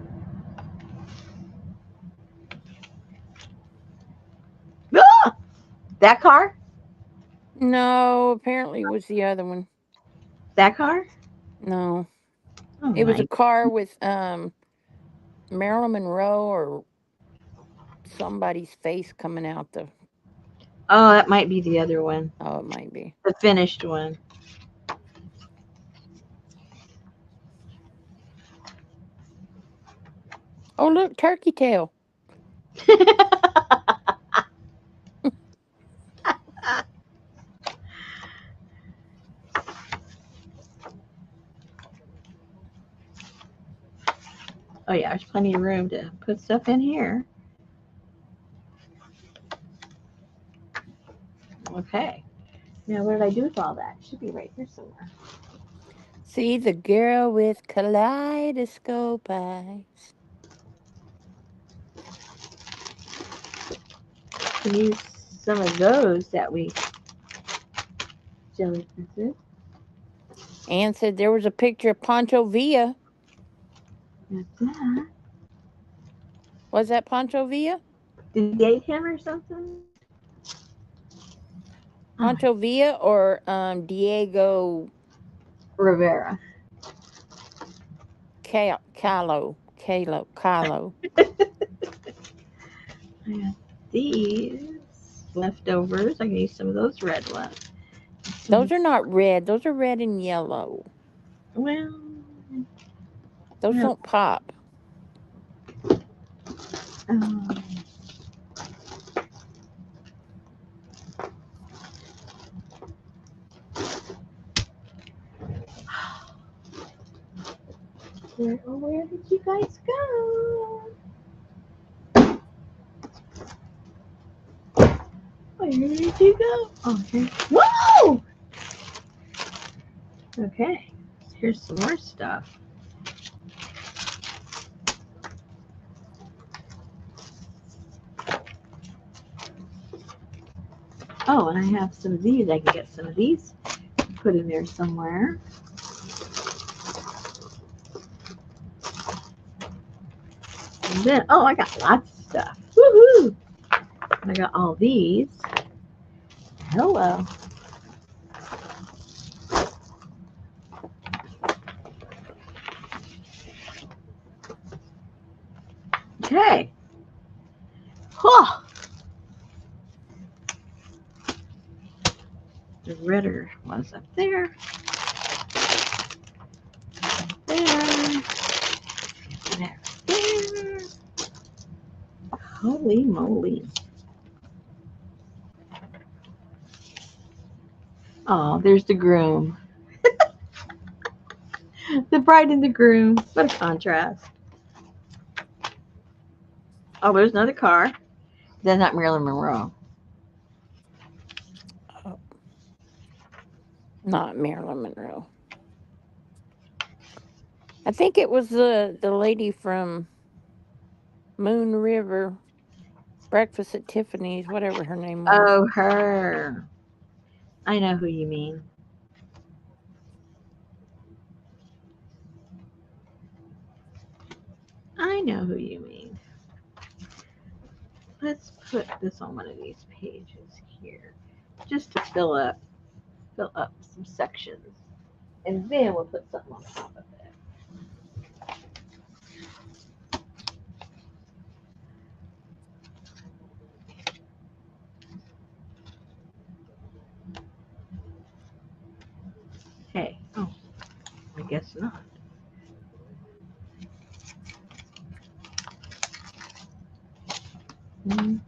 Ah! That car? No, apparently it was the other one. That car? No. Oh It was a my. car with Marilyn Monroe or somebody's face coming out the Oh, that might be the other one. oh, it might be. The finished one. Oh, look, turkey tail. Oh yeah, there's plenty of room to put stuff in here. Okay. Now what did I do with all that? It should be right here somewhere. See the girl with kaleidoscope eyes. Can use some of those that we jelly princess. Anne said there was a picture of Pancho Villa. That's that. Was that Pancho Villa? Did you date him or something? Oh, Pancho Villa or Diego Rivera. Calo. I got these leftovers. I can use some of those red ones. Those are not red. Those are red and yellow. Well, Those well, don't pop. um, where did you guys go? Where did you go? Okay. Whoa! Okay. Here's some more stuff. Oh, and I have some of these. I can get some of these put in there somewhere. And then, oh, I got lots of stuff. Woohoo! I got all these. Hello. Okay. Oh, the redder was up there. There. There. Holy moly. Oh, there's the groom. The bride and the groom. What a contrast. Oh, there's another car. That's not Marilyn Monroe. Oh, not Marilyn Monroe. I think it was the lady from Moon River, Breakfast at Tiffany's, whatever her name was. Oh, her. I know who you mean. I know who you mean. Let's put this on one of these pages here, just to fill up some sections, and then we'll put something on top of it. Hey, oh, I guess not. Mhm.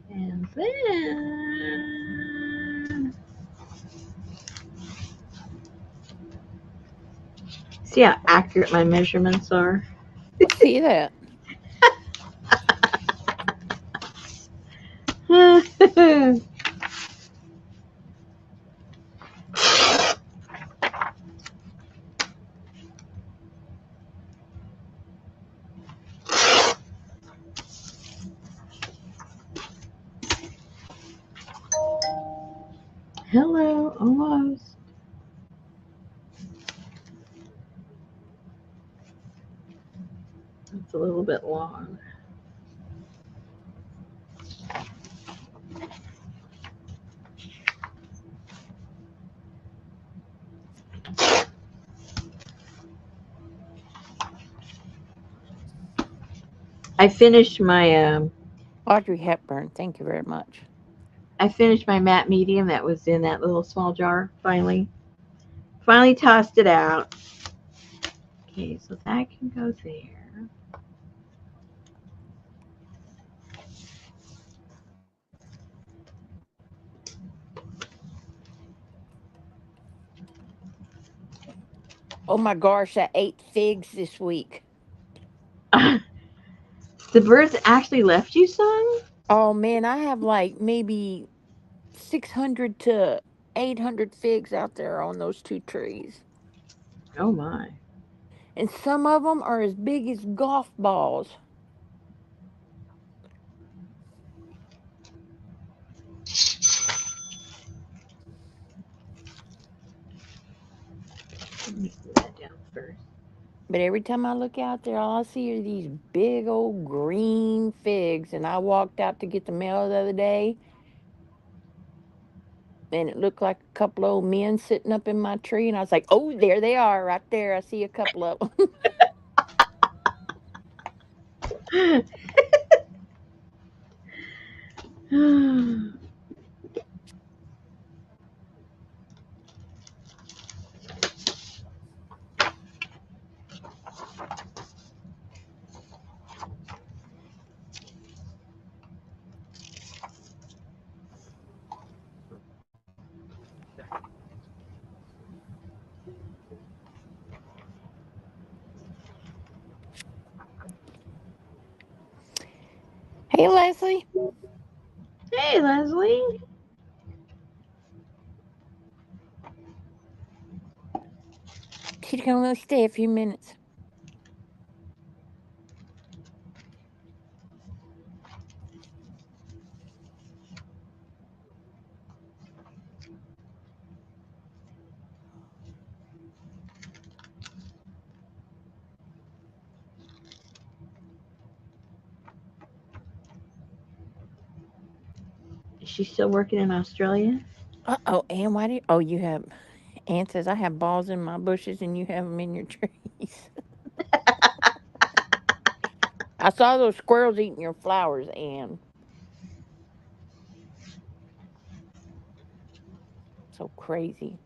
And then see how accurate my measurements are. I see that. Hello, almost. It's a little bit long. I finished my Audrey Hepburn, thank you very much. I finished my matte medium that was in that little small jar. Finally tossed it out. Okay, so that can go there. Oh my gosh, I ate figs this week. The birds actually left you some? Oh man, I have like maybe 600 to 800 figs out there on those two trees. Oh my. And some of them are as big as golf balls. Let me put that down first. But every time I look out there, all I see are these big old green figs. And I walked out to get the mail the other day, and it looked like a couple old men sitting up in my tree. And I was like, oh, there they are, right there. I see a couple of them. Hey, Leslie. Hey, Leslie. She's going to stay a few minutes. Is she still working in Australia? Uh-oh, and why do you... Oh, you have... Ann says, I have balls in my bushes and you have them in your trees. I saw those squirrels eating your flowers, Ann. So crazy.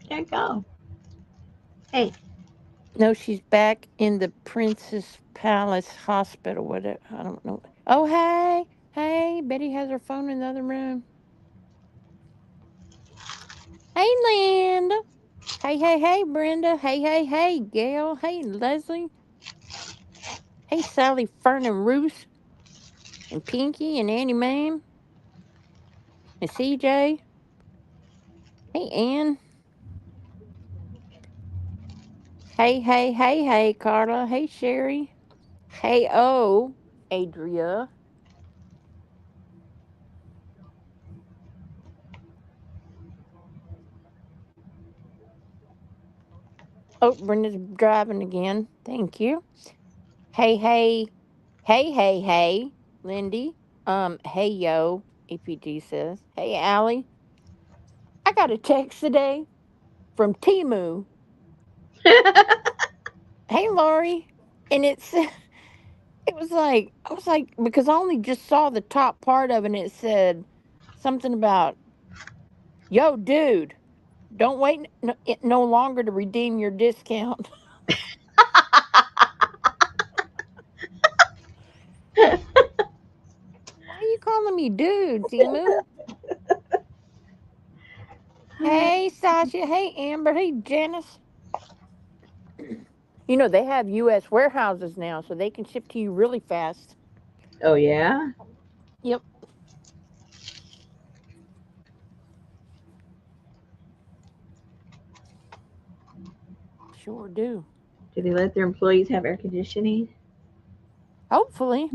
There you go. Hey. No, she's back in the Princess Palace Hospital. Whatever. I don't know. Oh, hey. Hey, Betty has her phone in the other room. Hey, Linda. Hey, hey, hey, Brenda. Hey, hey, hey, Gail. Hey, Leslie. Hey, Sally, Fern, and Ruth, and Pinky, and Annie Mame, and CJ. Hey, Ann. Hey, Carla. Hey, Sherry. Hey, Adria. Oh, Brenda's driving again. Thank you. Hey, hey, Lindy. Hey, yo, EPG says. Hey, Allie. I got a text today from Timu. Hey, Lori. And it was like, I was like, because I only just saw the top part of it and it said something about, yo, dude, don't wait no longer to redeem your discount. Why are you calling me dude, Timu? Hey, Sasha. Hey, Amber. Hey, Janice. You know, they have U.S. warehouses now, so they can ship to you really fast. Oh, yeah? Yep, sure do. Do they let their employees have air conditioning? Hopefully.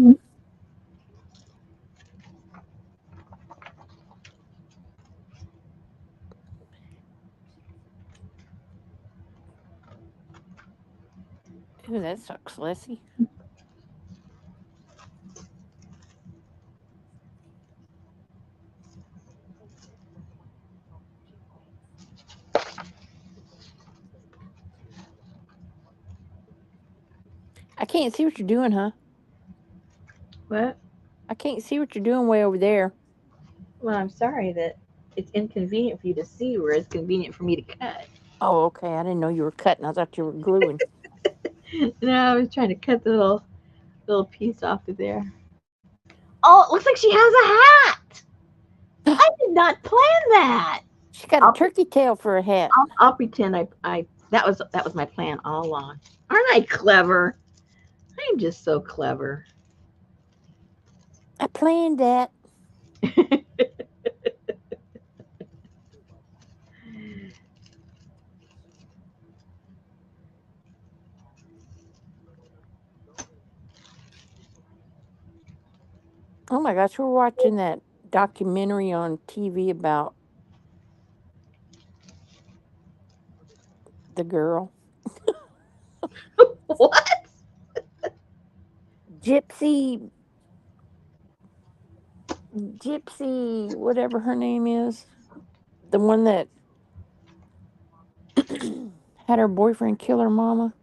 Ooh, that sucks, Leslie. I can't see what you're doing, huh? What? I can't see what you're doing way over there. Well, I'm sorry that it's inconvenient for you to see where it's convenient for me to cut. Oh, okay. I didn't know you were cutting. I thought you were gluing. No, I was trying to cut the little piece off of there. Oh, it looks like she has a hat. I did not plan that. She got a I'll turkey tail for a hat. I'll pretend I that was my plan all along. Aren't I clever? I'm just so clever. I planned that. Oh my gosh, we're watching that documentary on TV about the girl. What? Gypsy, Gypsy, whatever her name is. The one that had her boyfriend kill her mama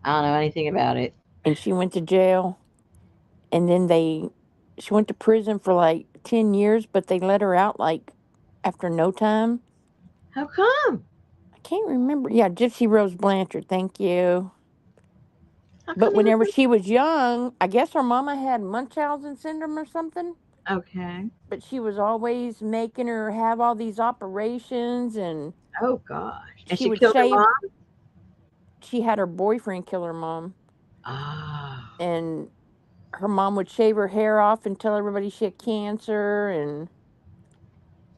I don't know anything about it. and she went to jail. And then she went to prison for like 10 years, but they let her out like after no time. How come? I can't remember. Yeah, Gypsy Rose Blanchard. Thank you. How But come they whenever let she was young, I guess her mama had Munchausen syndrome or something. her? Okay. But she was always making her have all these operations, and Oh gosh. And she she would killed her shave. mom? She had her boyfriend kill her mom, Oh. and her mom would shave her hair off and tell everybody she had cancer, and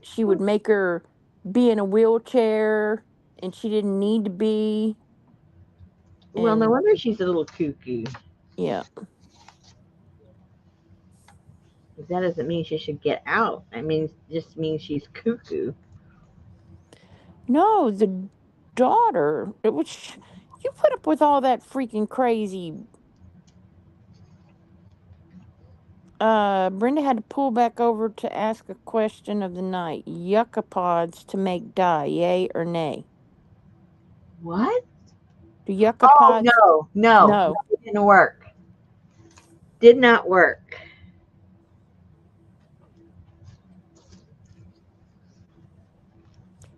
she would make her be in a wheelchair, and she didn't need to be. Well, no And wonder she's a little cuckoo. yeah, That doesn't mean she should get out. I mean, just means she's cuckoo. no, the daughter. It was you put up with all that freaking crazy. Brenda had to pull back over to ask a question of the night. Yucca pods to make dye, yay or nay? What? Do yucca Oh pods? no, no, no, No. it didn't work. Did not work.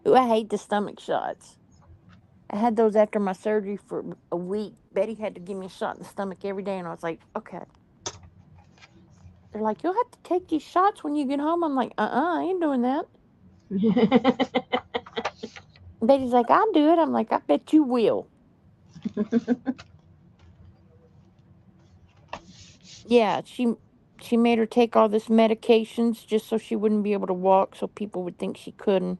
Ooh, I hate the stomach shots. I had those after my surgery for a week. Betty had to give me a shot in the stomach every day, and I was like, okay. They're like, you'll have to take these shots when you get home. I'm like, I ain't doing that. Betty's like, I'll do it. I'm like, I bet you will. Yeah, she made her take all this medications just so she wouldn't be able to walk, so people would think she couldn't.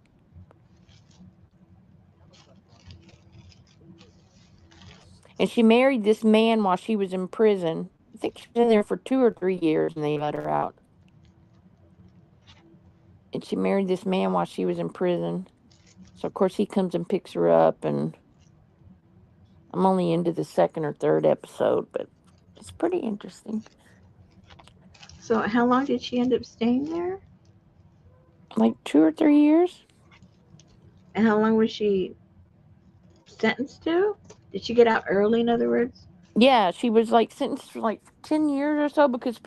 And she married this man while she was in prison. I think she was in there for 2 or 3 years, and they let her out. And she married this man while she was in prison. So of course he comes and picks her up, and I'm only into the second or third episode, but it's pretty interesting. So how long did she end up staying there? Like 2 or 3 years. And how long was she sentenced to? Did she get out early, in other words? Yeah, she was like sentenced for like 10 years or so because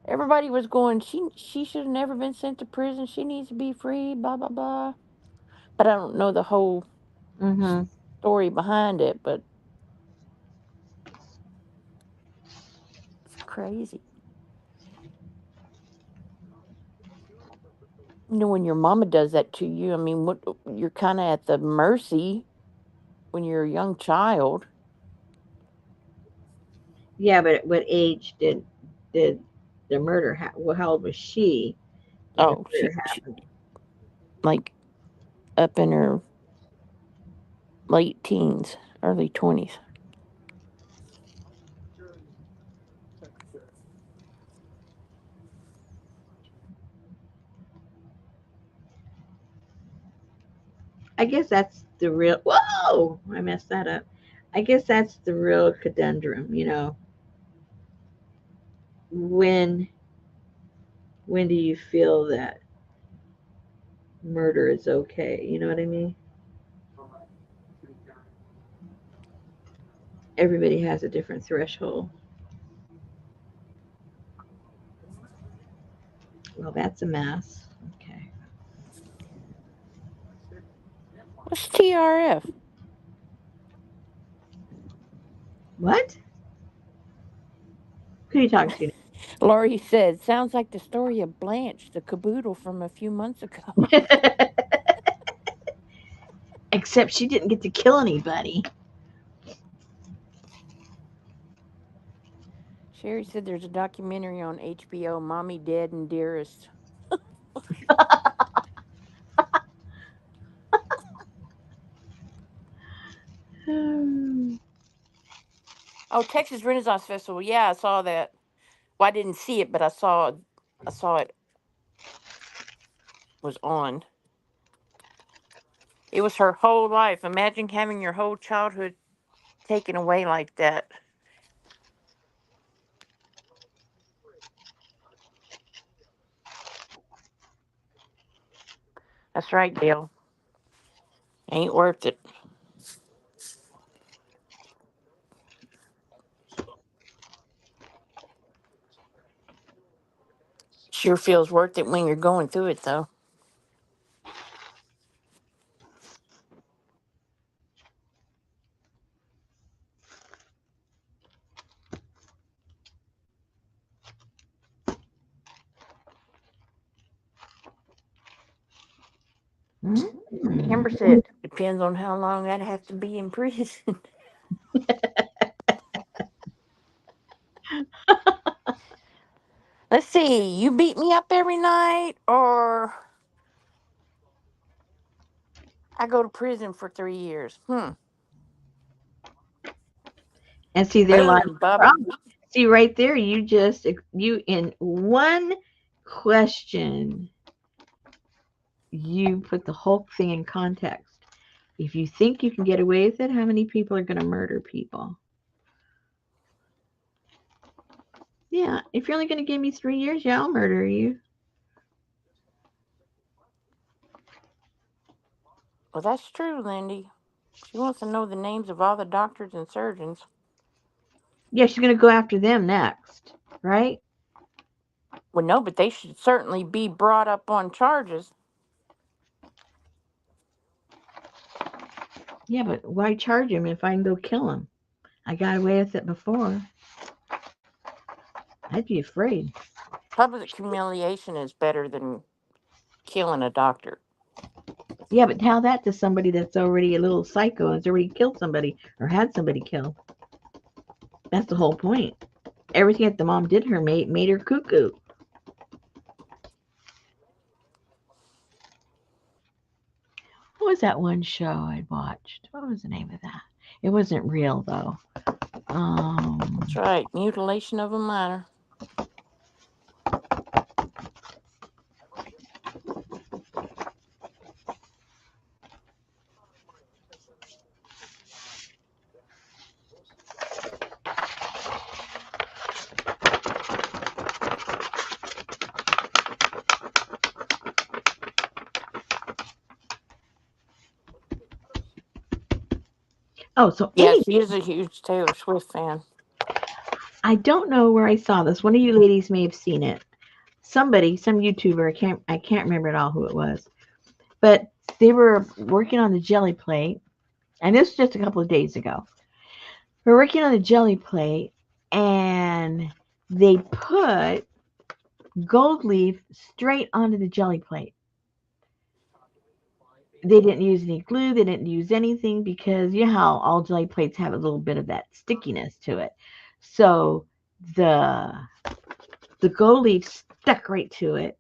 everybody was going. She should have never been sent to prison. She needs to be free. Blah blah blah. But I don't know the whole Mm-hmm. story behind it. But it's crazy. You know, when your mama does that to you, I mean, what you're kind of at the mercy when you're a young child. Yeah, but at what age did the murder happen? Well, how old was she when the Oh, murder happened? like up in her late teens, early 20s. I guess that's the real. Whoa! I messed that up. I guess that's the real conundrum. When when do you feel that murder is okay? You know what I mean? Everybody has a different threshold. Well, that's a mess. Okay. What's TRF? What? Who are you talking to? Laurie said, sounds like the story of Blanche, the caboodle from a few months ago. Except she didn't get to kill anybody. Sherry said there's a documentary on HBO, Mommy Dead and Dearest. Oh, Texas Renaissance Festival. Yeah, I saw that. Well, I didn't see it, but I saw it was on. It was her whole life. Imagine having your whole childhood taken away like that. That's right, Gail. Ain't worth it. Sure feels worth it when you're going through it, though. Amber said, depends on how long I'd have to be in prison. Let's see, you beat me up every night, or I go to prison for 3 years. And see, there lies Boom, the Bubba. problem. See, right there, you in one question, you put the whole thing in context. If you think you can get away with it, how many people are going to murder people? Yeah, if you're only going to give me 3 years, yeah, I'll murder you. Well, that's true, Lindy. She wants to know the names of all the doctors and surgeons. Yeah, she's going to go after them next, right? Well, no, but they should certainly be brought up on charges. Yeah, but why charge him if I can go kill him? I got away with it before. I'd be afraid. Public humiliation is better than killing a doctor. Yeah, but tell that to somebody that's already a little psycho and has already killed somebody or had somebody killed. That's the whole point. everything that the mom did her made her cuckoo. What was that one show I watched? What was the name of that? It wasn't real though. Um, That's right. Mutilation of a minor. oh, so Yeah, anyway, she is a huge Taylor Swift fan. I don't know where I saw this. One of you ladies may have seen it. Somebody, some YouTuber, I can't remember at all who it was. But they were working on the jelly plate, and this was just a couple of days ago. We're working on the jelly plate, and they put gold leaf straight onto the jelly plate. They didn't use any glue, they didn't use anything because you know how all jelly plates have a little bit of that stickiness to it. So the the gold leaf stuck right to it,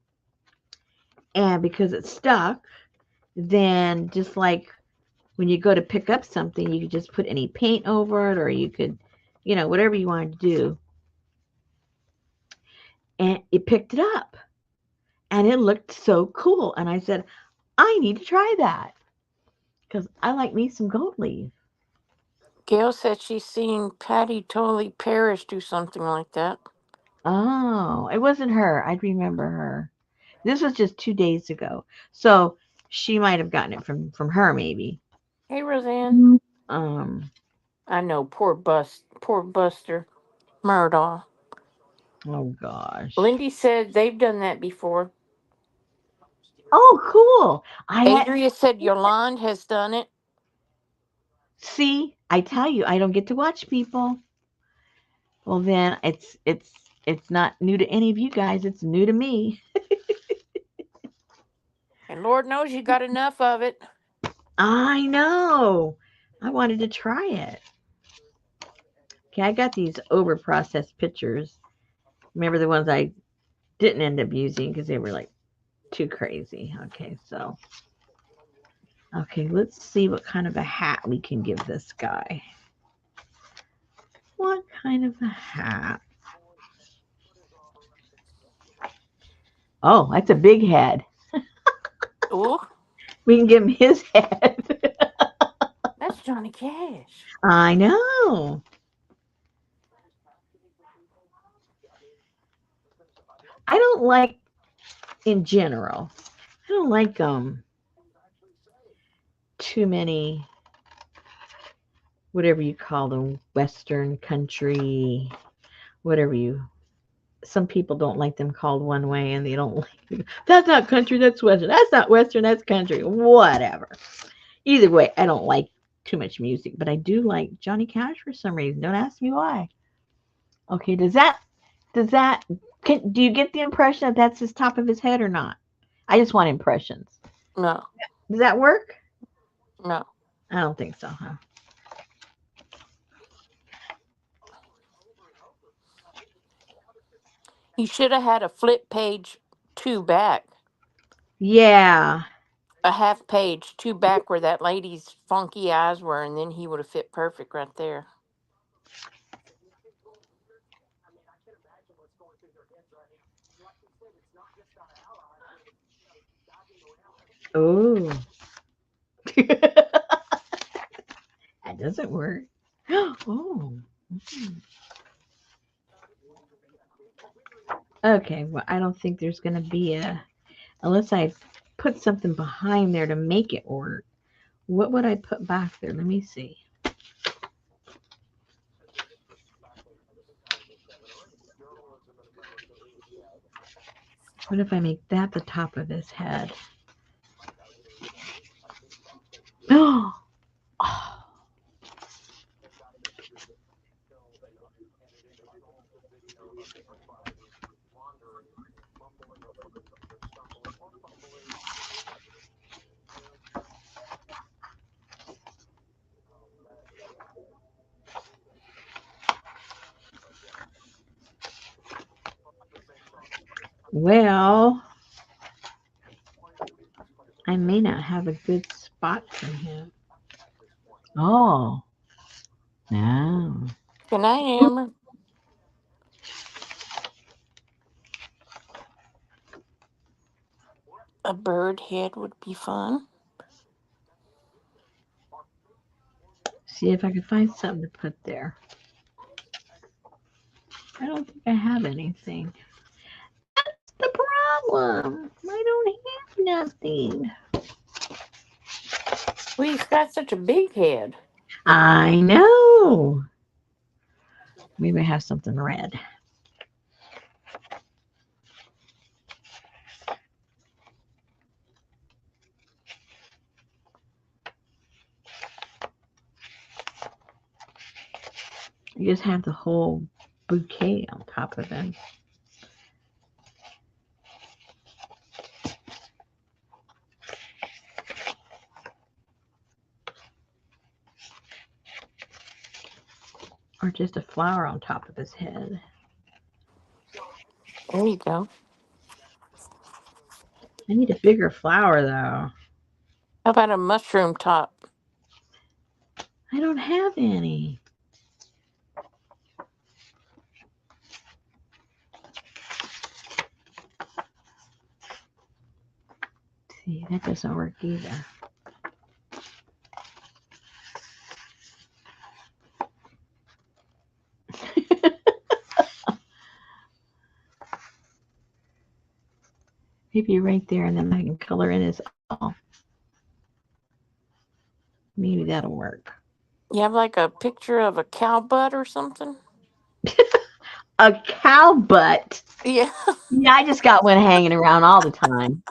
and because it stuck, then just like when you go to pick up something, you could just put any paint over it, or you could, whatever you wanted to do, and it picked it up, and it looked so cool. And I said, I need to try that because I like me some gold leaf. Gail said she's seen Patty Totally Parrish do something like that. Oh, it wasn't her. I'd remember her. This was just 2 days ago, so she might have gotten it from her maybe. Hey, Roseanne. Um. I know, poor Buster Murdaugh. Oh gosh. Lindy said they've done that before. Oh, cool. I had Adria said Yolande has done it. see. I tell you, I don't get to watch people. Well, then it's not new to any of you guys. It's new to me. And Lord knows you got enough of it. I know. I wanted to try it. Okay, I got these over processed pictures. Remember the ones I didn't end up using because they were like too crazy. Okay, let's see what kind of a hat we can give this guy. What kind of a hat? Oh, that's a big head. Ooh, We can give him his head. that's Johnny Cash. I know. I don't like in general. I don't like too many whatever you call them, Western country, whatever you. Some people don't like them called one way, and they don't like. That's not country. That's Western. That's not Western. That's country. Whatever. Either way, I don't like too much music, but I do like Johnny Cash for some reason. Don't ask me why. Okay, does that do you get the impression that that's his top of his head or not? I just want impressions. No, Does that work? no. I don't think so, huh? He should have had a flip page two back. Yeah. A half page two back where that lady's funky eyes were, and then he would have fit perfect right there. Oh. That doesn't work. Oh. Okay, well, I don't think there's going to be unless I put something behind there to make it work. What would I put back there? Let me see. What if I make that the top of his head? Oh, Well, I may not have a good spot for him. Oh, no. Good night, Amber. A bird head would be fun. See if I can find something to put there. I don't think I have anything. That's the problem. I don't have nothing. Well, you've got such a big head. I know. Maybe I have something red. You just have the whole bouquet on top of it. Or just a flower on top of his head. There you go. I need a bigger flower though. How about a mushroom top? I don't have any. See, that doesn't work either. Maybe right there, and then I can color in his all. Maybe that'll work. You have like a picture of a cow butt or something? A cow butt. Yeah. Yeah, I just got one hanging around all the time.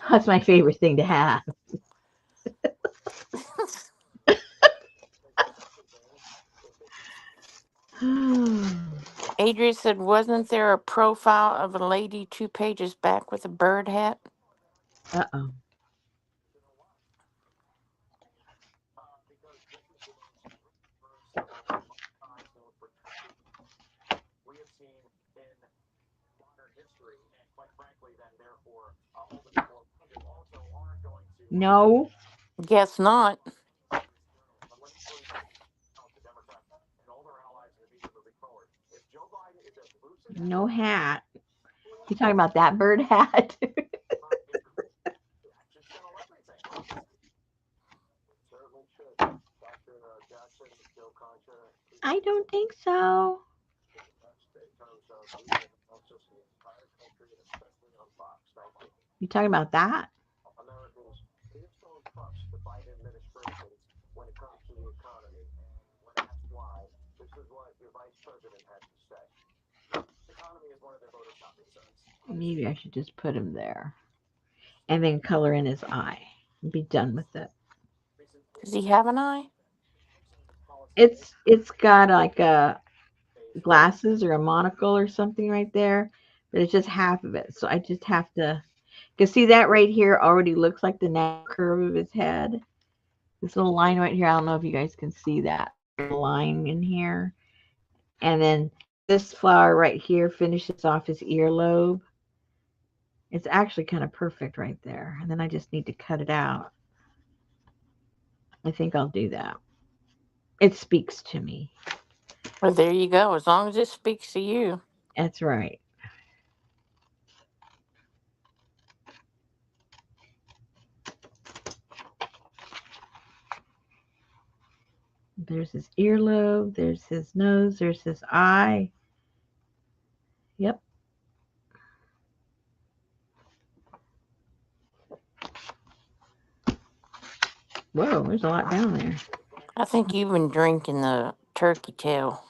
That's my favorite thing to have. Adria said, wasn't there a profile of a lady 2 pages back with a bird hat? Uh-oh. No, Guess not. no hat. You talking about that bird hat? I don't think so. You talking about that? Maybe I should just put him there and then color in his eye and be done with it. Does he have an eye? It's got like a glasses or a monocle or something right there, but it's just half of it. So I just have to, because see that right here already looks like the natural curve of his head. This little line right here, I don't know if you guys can see that line in here. And then this flower right here finishes off his earlobe. It's actually kind of perfect right there. And then I just need to cut it out. I think I'll do that. It speaks to me. Well, there you go. As long as it speaks to you. That's right. There's his earlobe, there's his nose, there's his eye. Yep. Whoa, there's a lot down there. I think you've been drinking the turkey tail.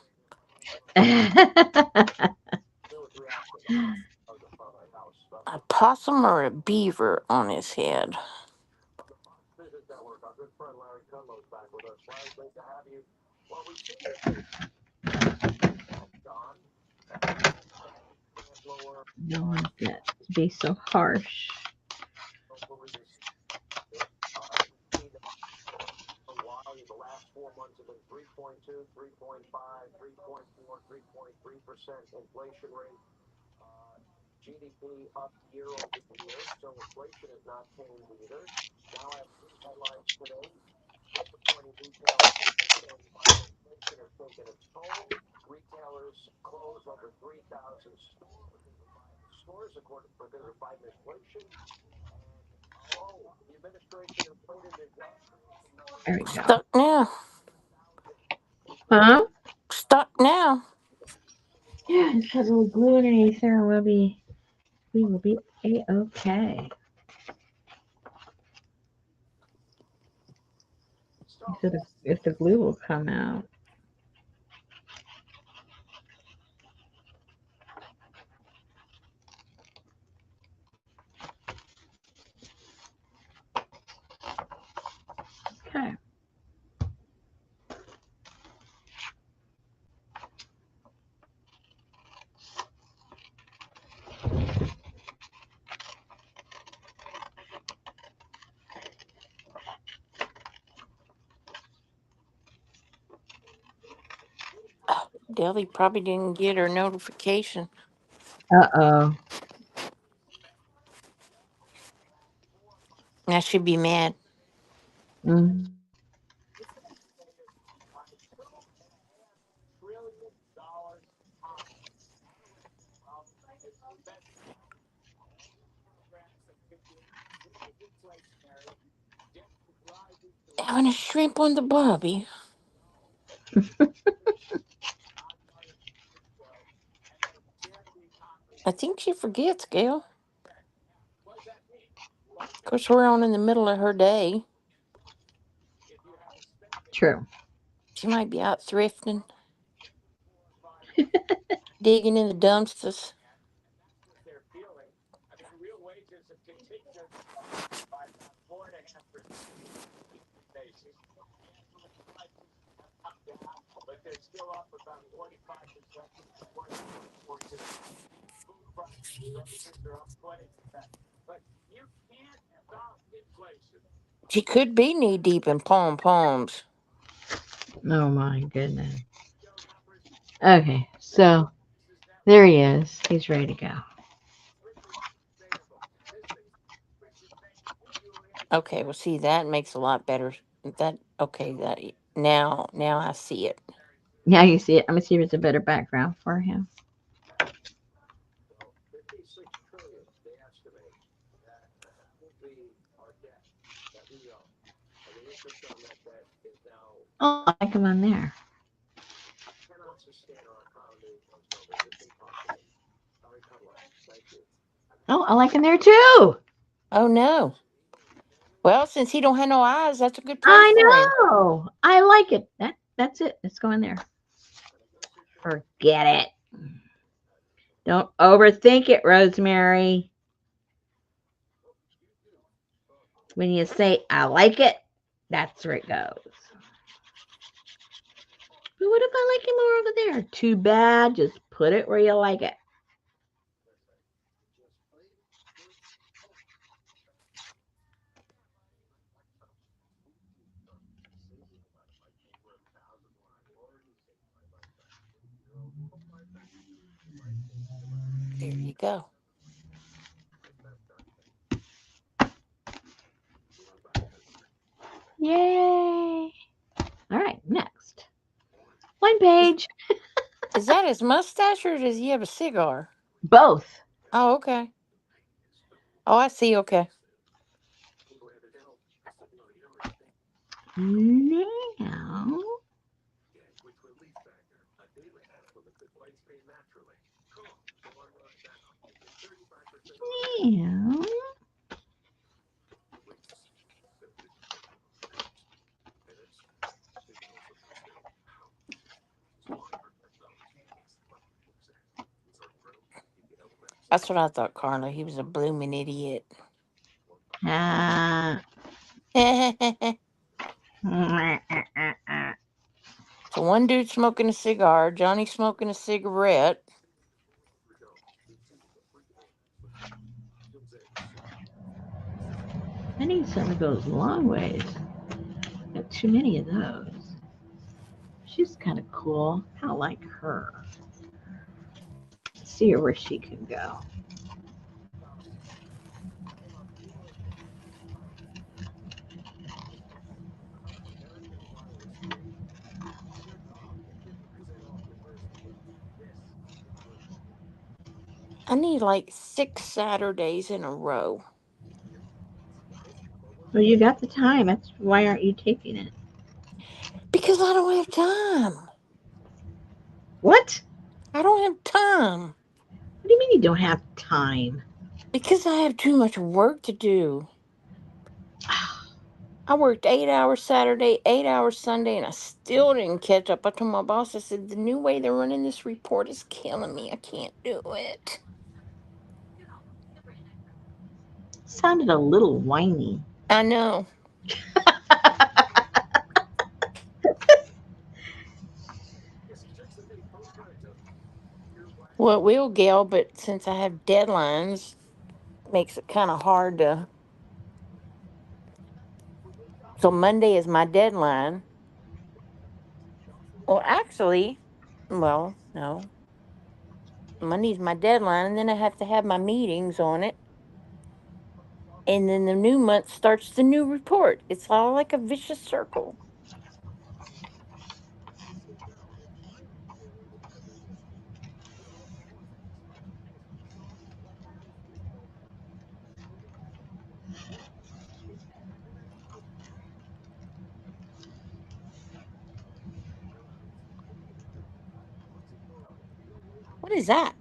A possum or a beaver on his head? Don't want that to be so harsh. There we go. Stuck now. Huh? Stuck now. Yeah, just put a little glue underneath there, and we will be a-okay. So if the glue will come out. Okay. Oh, Deli probably didn't get her notification. Uh-oh. Now she'd be mad. Mm. Having a shrimp on the barbie. I think she forgets, Gail. Of course, we're on in the middle of her day. True. She might be out thrifting, digging in the dumpsters. She could be knee deep in pom poms. Oh my goodness. Okay, so there he is. He's ready to go. Okay, well, see, that makes a lot better. That okay? That now I see it. Yeah, you see it. I'm gonna see if it's a better background for him. Oh, I like him on there. Oh, I like him there too. Oh no! Well, since he don't have no eyes, that's a good place I for him. know. I like it. That's it. Let's go in there. Forget it. Don't overthink it, Rosemary. When you say I like it, that's where it goes. But what if I like it more over there? Too bad. Just put it where you like it. There you go. Yay. All right, next. One Is, page. is that his mustache or does he have a cigar? Both. Oh, okay. Oh, I see. Okay. Now, now. That's what I thought, Carla. He was a blooming idiot. Ah. So one dude smoking a cigar, Johnny smoking a cigarette. I need something that goes long ways. Got too many of those. She's kind of cool. I like her. Let's see where she can go. I need like 6 Saturdays in a row Well, you got the time. That's why aren't you taking it? because I don't have time. What? I don't have time What do you mean you don't have time? because I have too much work to do. I worked 8 hours Saturday, 8 hours Sunday, and I still didn't catch up. I told my boss, I said, the new way they're running this report is killing me. I can't do it. Sounded a little whiny. I know. Well, it will, Gail, but since I have deadlines, makes it kind of hard to. So Monday is my deadline. Well, actually, well, no. Monday's my deadline, and then I have to have my meetings on it. And then the new month starts the new report. It's all like a vicious circle. What is that?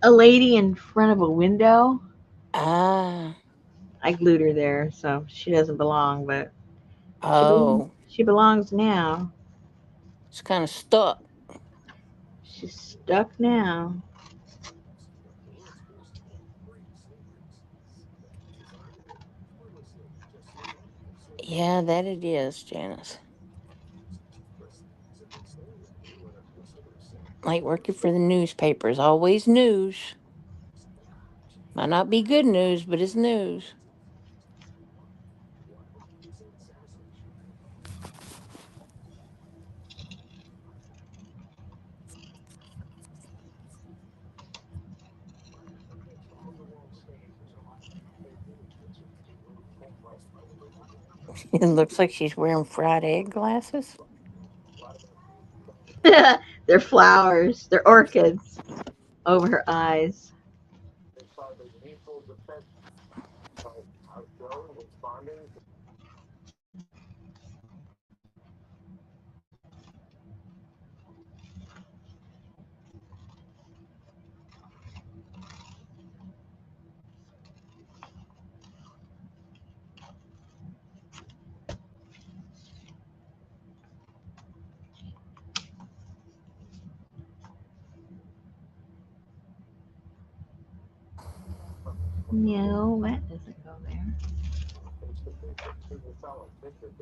A lady in front of a window. Ah, I glued her there, so she doesn't belong, but oh, she belongs now. it's kind of stuck. She's stuck now. Yeah, that it is, Janice. Like working for the newspapers, always news. Might not be good news, but it's news. It looks like she's wearing fried egg glasses. They're flowers. They're orchids over her eyes. No, that doesn't go there.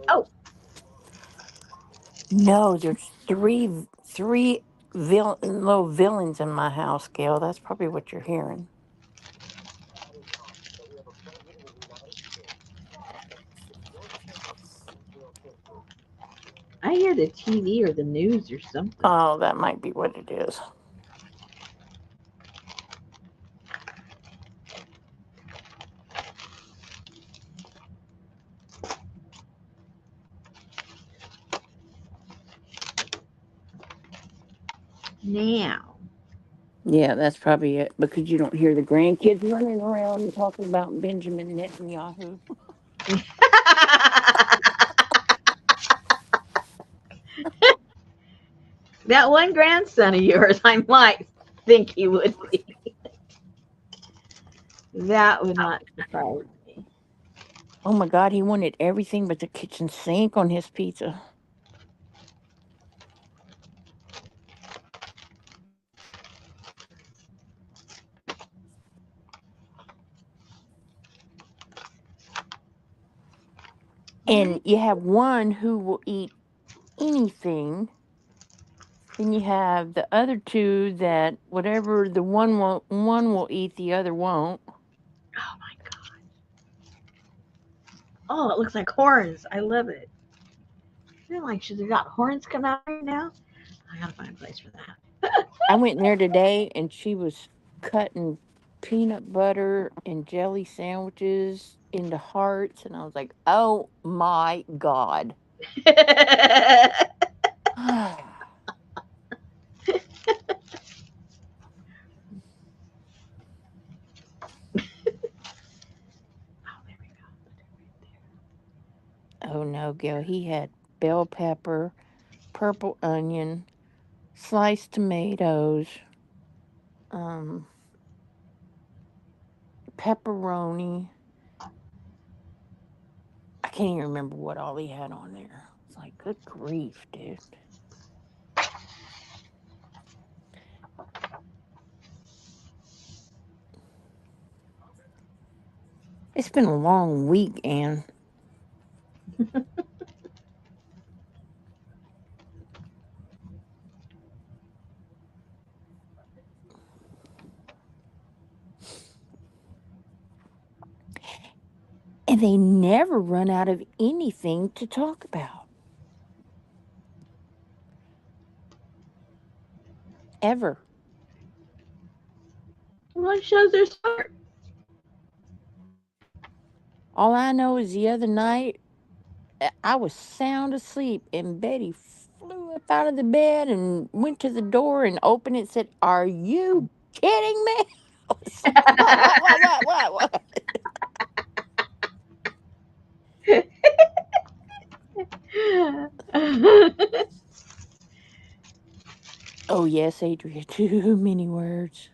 Oh, No, there's three little villains in my house, Gail. That's probably what you're hearing. I hear the TV or the news or something. Oh, that might be what it is. Now. Yeah, that's probably it because you don't hear the grandkids running around and talking about Benjamin Netanyahu. That one grandson of yours, I might think he would be. That would not surprise me. Oh my God, he wanted everything but the kitchen sink on his pizza. Right? And you have one who will eat anything. Then you have the other two that whatever the one will eat, the other won't. Oh my god. Oh, it looks like horns. I love it. I feel like should have got horns coming out right now. I gotta find a place for that. I went in there today and she was cutting peanut butter and jelly sandwiches into hearts, and I was like, "Oh my God." No, Gil, he had bell pepper, purple onion, sliced tomatoes, um, pepperoni. I can't even remember what all he had on there. It's like, good grief, dude. It's been a long week, Anne. And they never run out of anything to talk about. Ever. Well, it shows they're smart. All I know is the other night, I was sound asleep, and Betty flew up out of the bed and went to the door and opened it and said, "Are you kidding me?" I was like, what? Oh, yes, Adria, too many words.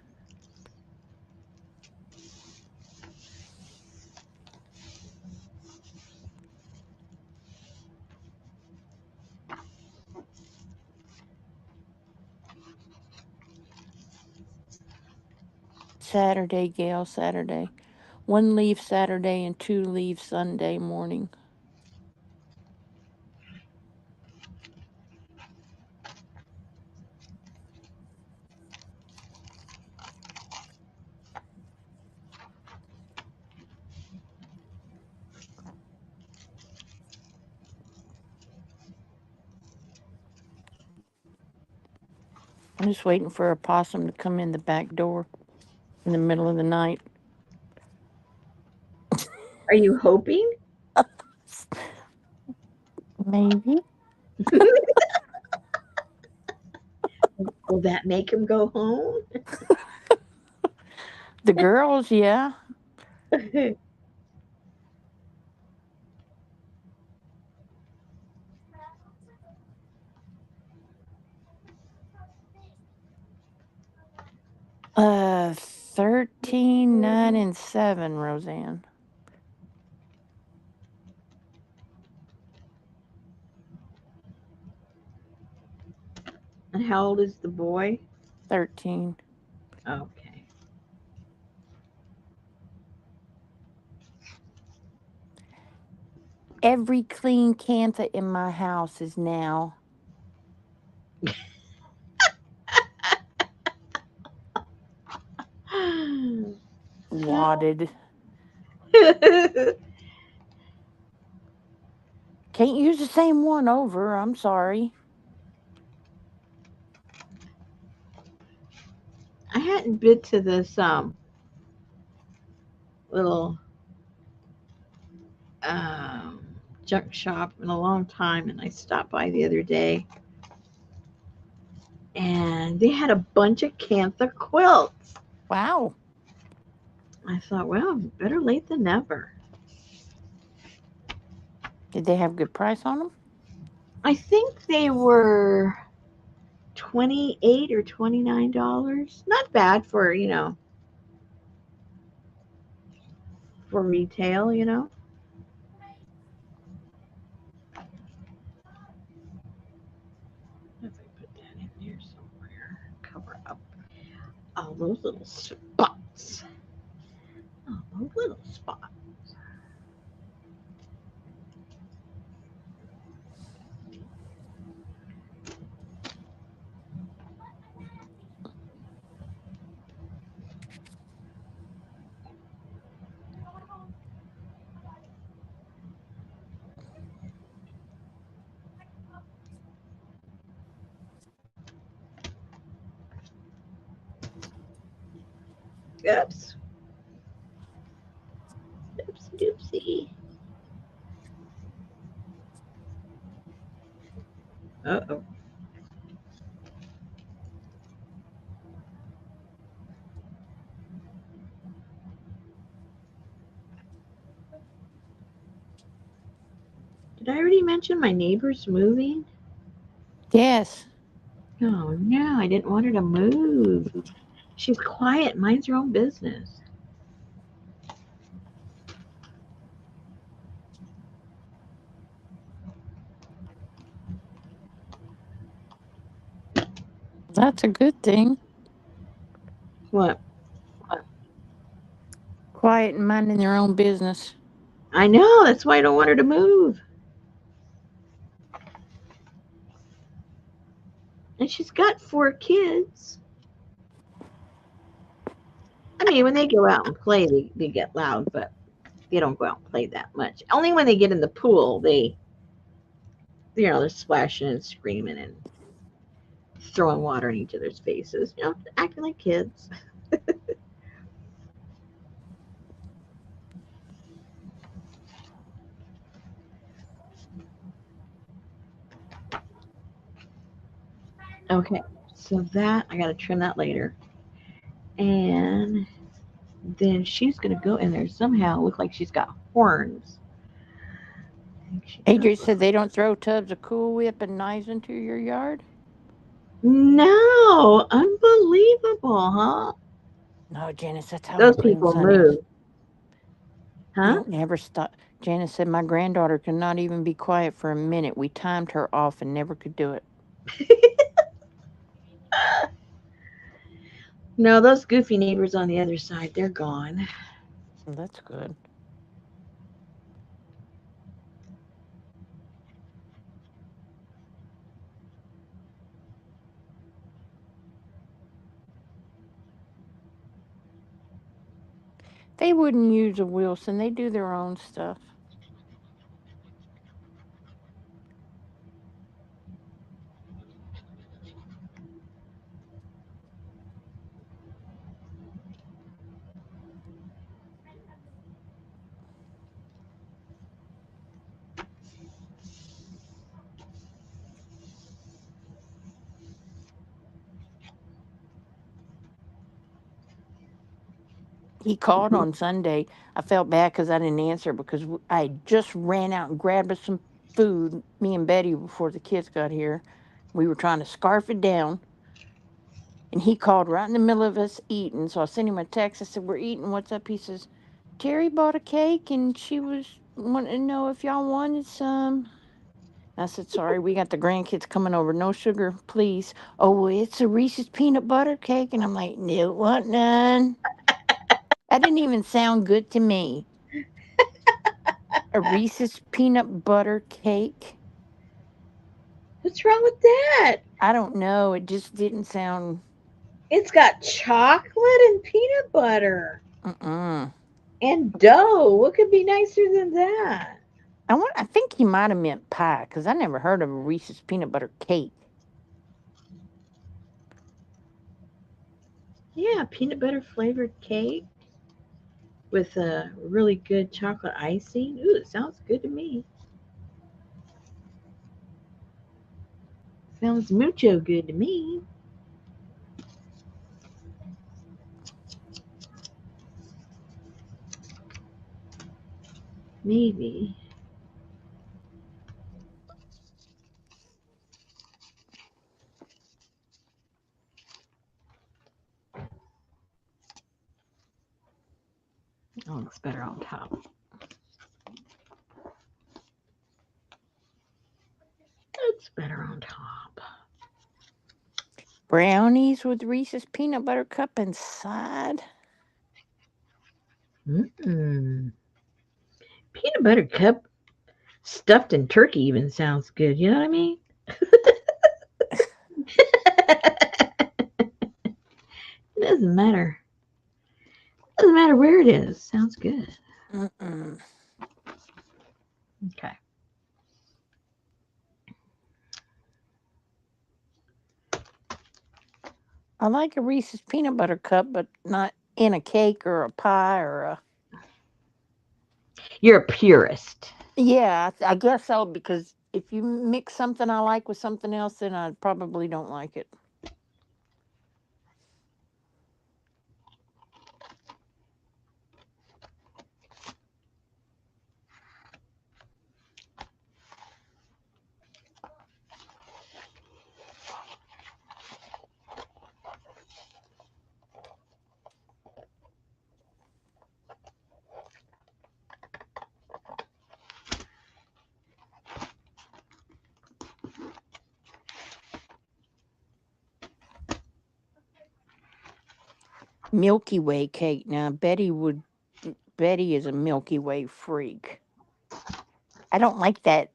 Saturday, Gail, Saturday. One leave Saturday and two leave Sunday morning. I'm just waiting for a possum to come in the back door in the middle of the night. Are you hoping? Maybe. Will that make him go home? The girls, yeah. 13, 9, and 7, Roseanne. And how old is the boy? 13. Okay. Every clean cantha in my house is now wadded. Can't use the same one over. I'm sorry. I hadn't been to this little um junk shop in a long time, and I stopped by the other day, and they had a bunch of cantha quilts. Wow. I thought, well, better late than never. Did they have good price on them? I think they were 28 or $29. Not bad for, for retail. If I put that in there somewhere, cover up all those little spots. Oh, those little spots. Oops. Oopsie doopsie. Uh-oh. Did I already mention my neighbor's moving? Yes. Oh no, I didn't want her to move. She's quiet, minds her own business. That's a good thing. What? Quiet and minding their own business. I know, that's why I don't want her to move. And she's got 4 kids. I mean, when they go out and play, they get loud, but they don't go out and play that much. Only when they get in the pool, they're splashing and screaming and throwing water in each other's faces, acting like kids. Okay, so that, I got to trim that later. And then she's going to go in there somehow, look like she's got horns. I think she does Adrian look said like. they don't throw tubs of Cool Whip and knives into your yard. No, unbelievable, huh? No, Janice, that's how Those it goes, people honey. move, You huh? don't never stop. Janice said my granddaughter could not even be quiet for a minute. We timed her off and never could do it. No, those goofy neighbors on the other side, they're gone. Well, that's good. They wouldn't use a Wilson. They do their own stuff. He called on Sunday. I felt bad because I didn't answer because I just ran out and grabbed us some food, me and Betty, before the kids got here. We were trying to scarf it down, and he called right in the middle of us eating. So I sent him a text. I said, "We're eating. What's up?" He says, "Terry bought a cake, and she was wanting to know if y'all wanted some." I said, "Sorry, we got the grandkids coming over. No sugar, please." "Oh, well, it's a Reese's peanut butter cake." And I'm like, "No, want none." That didn't even sound good to me. A Reese's peanut butter cake. What's wrong with that? I don't know. It just didn't sound. It's got chocolate and peanut butter Mm-mm. and dough. What could be nicer than that? I think he might have meant pie because I never heard of a Reese's peanut butter cake. Yeah, peanut butter flavored cake with a really good chocolate icing. Ooh, it sounds good to me. Sounds mucho good to me. Maybe. Oh, it's better on top. It's better on top. Brownies with Reese's peanut butter cup inside. Mm-mm. Peanut butter cup stuffed in turkey even sounds good. You know what I mean? It doesn't matter. Doesn't matter where it is. Sounds good. Mm-mm. Okay. I like a Reese's peanut butter cup, but not in a cake or a pie or a. You're a purist. Yeah, I guess so because if you mix something I like with something else, then I probably don't like it. Milky Way cake. Now, Betty is a Milky Way freak. I don't like that.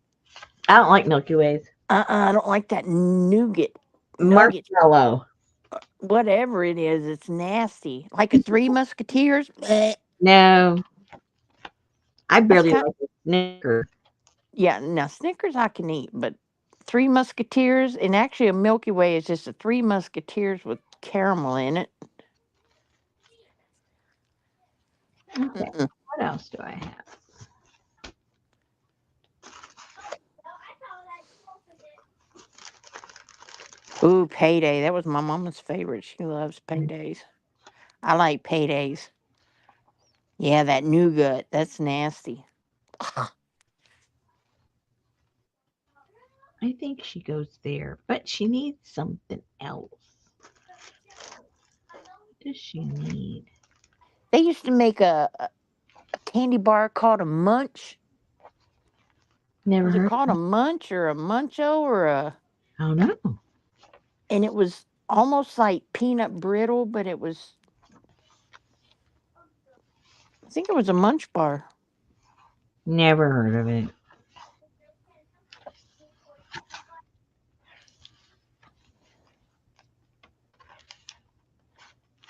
I don't like Milky Ways. I don't like that nugget, Marshmallow. whatever it is. It's nasty. Like a Three Musketeers. Bleh. No, I That's barely kind. like a Snicker. Yeah, now Snickers I can eat, but Three Musketeers, and actually a Milky Way is just a Three Musketeers with caramel in it. Okay, Mm-mm. what else do I have? Ooh, payday. That was my mama's favorite. She loves paydays. I like paydays. Yeah, that nougat. That's nasty. I think she goes there, but she needs something else. What does she need? They used to make a candy bar called a munch. Never Was it heard called of a it. munch or a muncho or a? I don't know. And it was almost like peanut brittle, but it was. I think it was a munch bar. Never heard of it.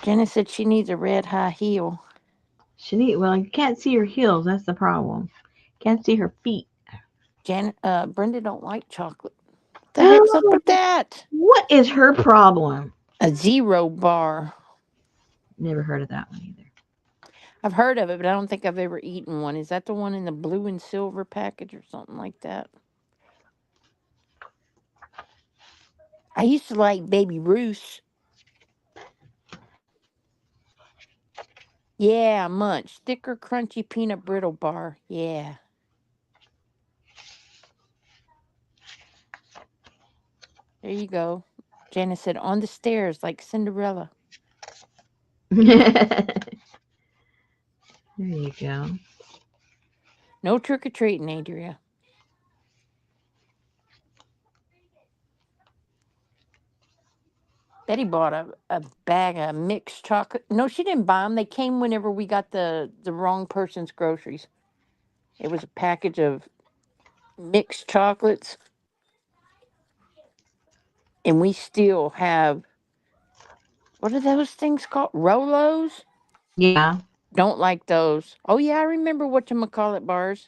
Jenna said she needs a red high heel. She need. Well, you can't see her heels. That's the problem. Can't see her feet. Brenda don't like chocolate. What the heck's up Oh, with that? what is her problem? A zero bar. Never heard of that one either. I've heard of it, but I don't think I've ever eaten one. Is that the one in the blue and silver package or something like that? I used to like Baby Ruth's. Yeah, munch. Thicker, crunchy peanut brittle bar. Yeah. There you go. Janice said, on the stairs like Cinderella. There you go. No trick or treating, Adria. Betty bought a bag of mixed chocolate. No, she didn't buy them. They came whenever we got the wrong person's groceries. It was a package of mixed chocolates, and we still have, what are those things called? Rolos? Yeah. Don't like those. Oh, yeah, I remember what you call it bars.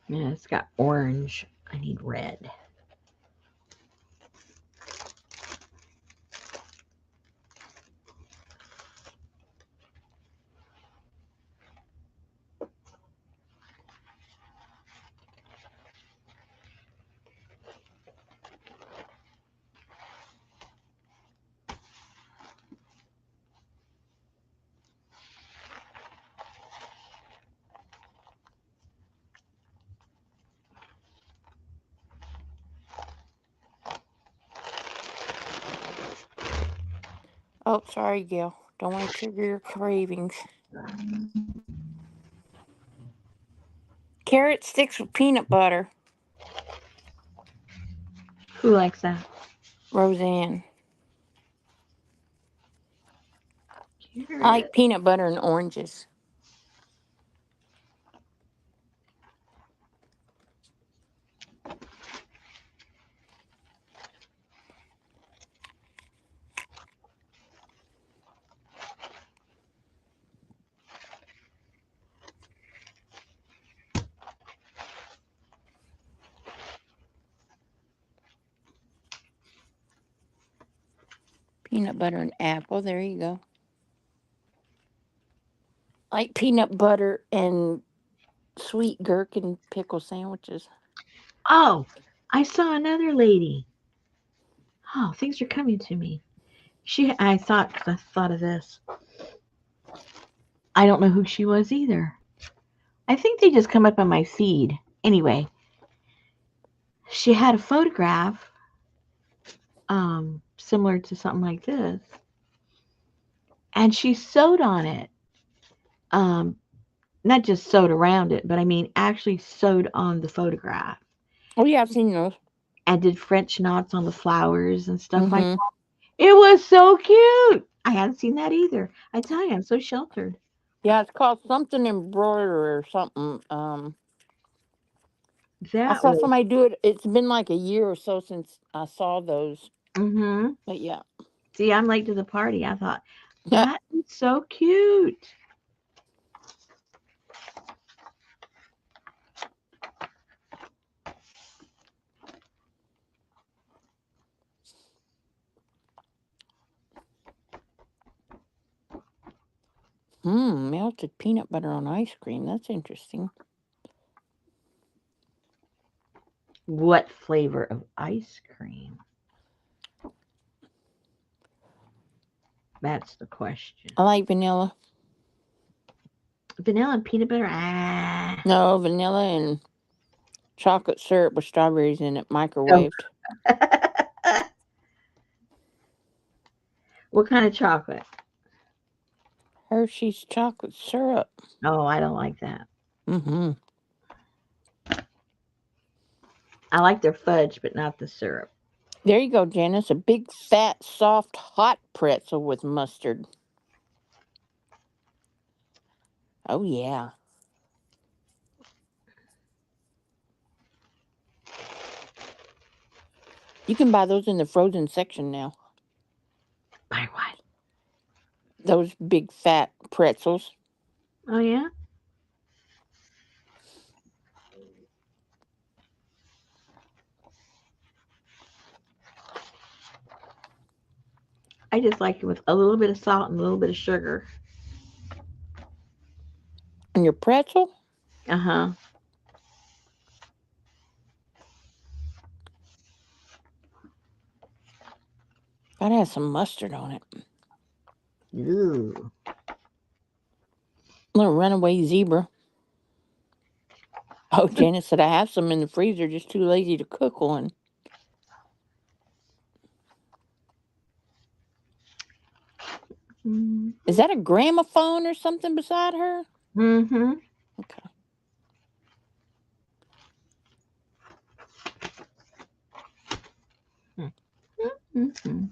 Yeah, it's got orange. I need red. Oh, sorry, Gail. Don't want to trigger your cravings. Carrot sticks with peanut butter. Who likes that? Roseanne. I Carrot. like peanut butter and oranges. Peanut butter and apple. There you go. I like peanut butter and sweet gherkin pickle sandwiches. Oh, I saw another lady. Oh, things are coming to me. I thought, because I thought of this. I don't know who she was either. I think they just come up on my feed. Anyway, she had a photograph similar to something like this. and she sewed on it. Um, Not just sewed around it, but I mean actually sewed on the photograph Oh yeah, I've seen those. and did French knots on the flowers and stuff like Mm-hmm. that. It was so cute. I hadn't seen that either. I tell you, I'm so sheltered. Yeah, it's called something embroidery or something. I That saw was, somebody do it. It's been like a year or so since I saw those. mm-hmm. But yeah. See, I'm late to the party. I thought, that is so cute. Melted peanut butter on ice cream. That's interesting. What flavor of ice cream? That's the question. I like vanilla. Vanilla and peanut butter? Ah. No, vanilla and chocolate syrup with strawberries in it, Oh. microwaved. What kind of chocolate? Hershey's chocolate syrup. Oh, I don't like that. Mm-hmm. I like their fudge, but not the syrup. There you go, Janice. A big, fat, soft, hot pretzel with mustard. Oh, yeah. You can buy those in the frozen section now. Buy what? Those big, fat pretzels. Oh, yeah? I just like it with a little bit of salt and a little bit of sugar. And your pretzel? Uh huh. Gotta have some mustard on it. Ooh. Little runaway zebra. Oh, Janice said I have some in the freezer, just too lazy to cook one. Is that a gramophone or something beside her? Mm-hmm. Okay. Mm-hmm.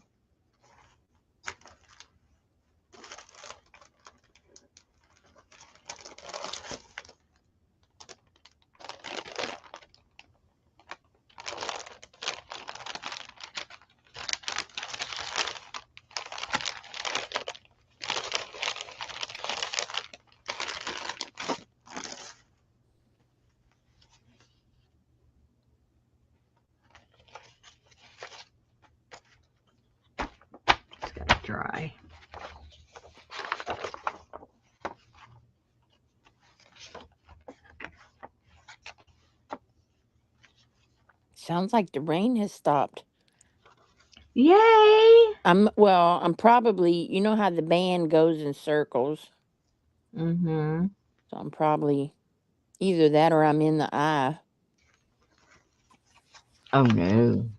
It's got to dry. Sounds like the rain has stopped. Yay! I'm probably, you know how the band goes in circles. Mm-hmm. So I'm probably either that or I'm in the eye. Oh, no.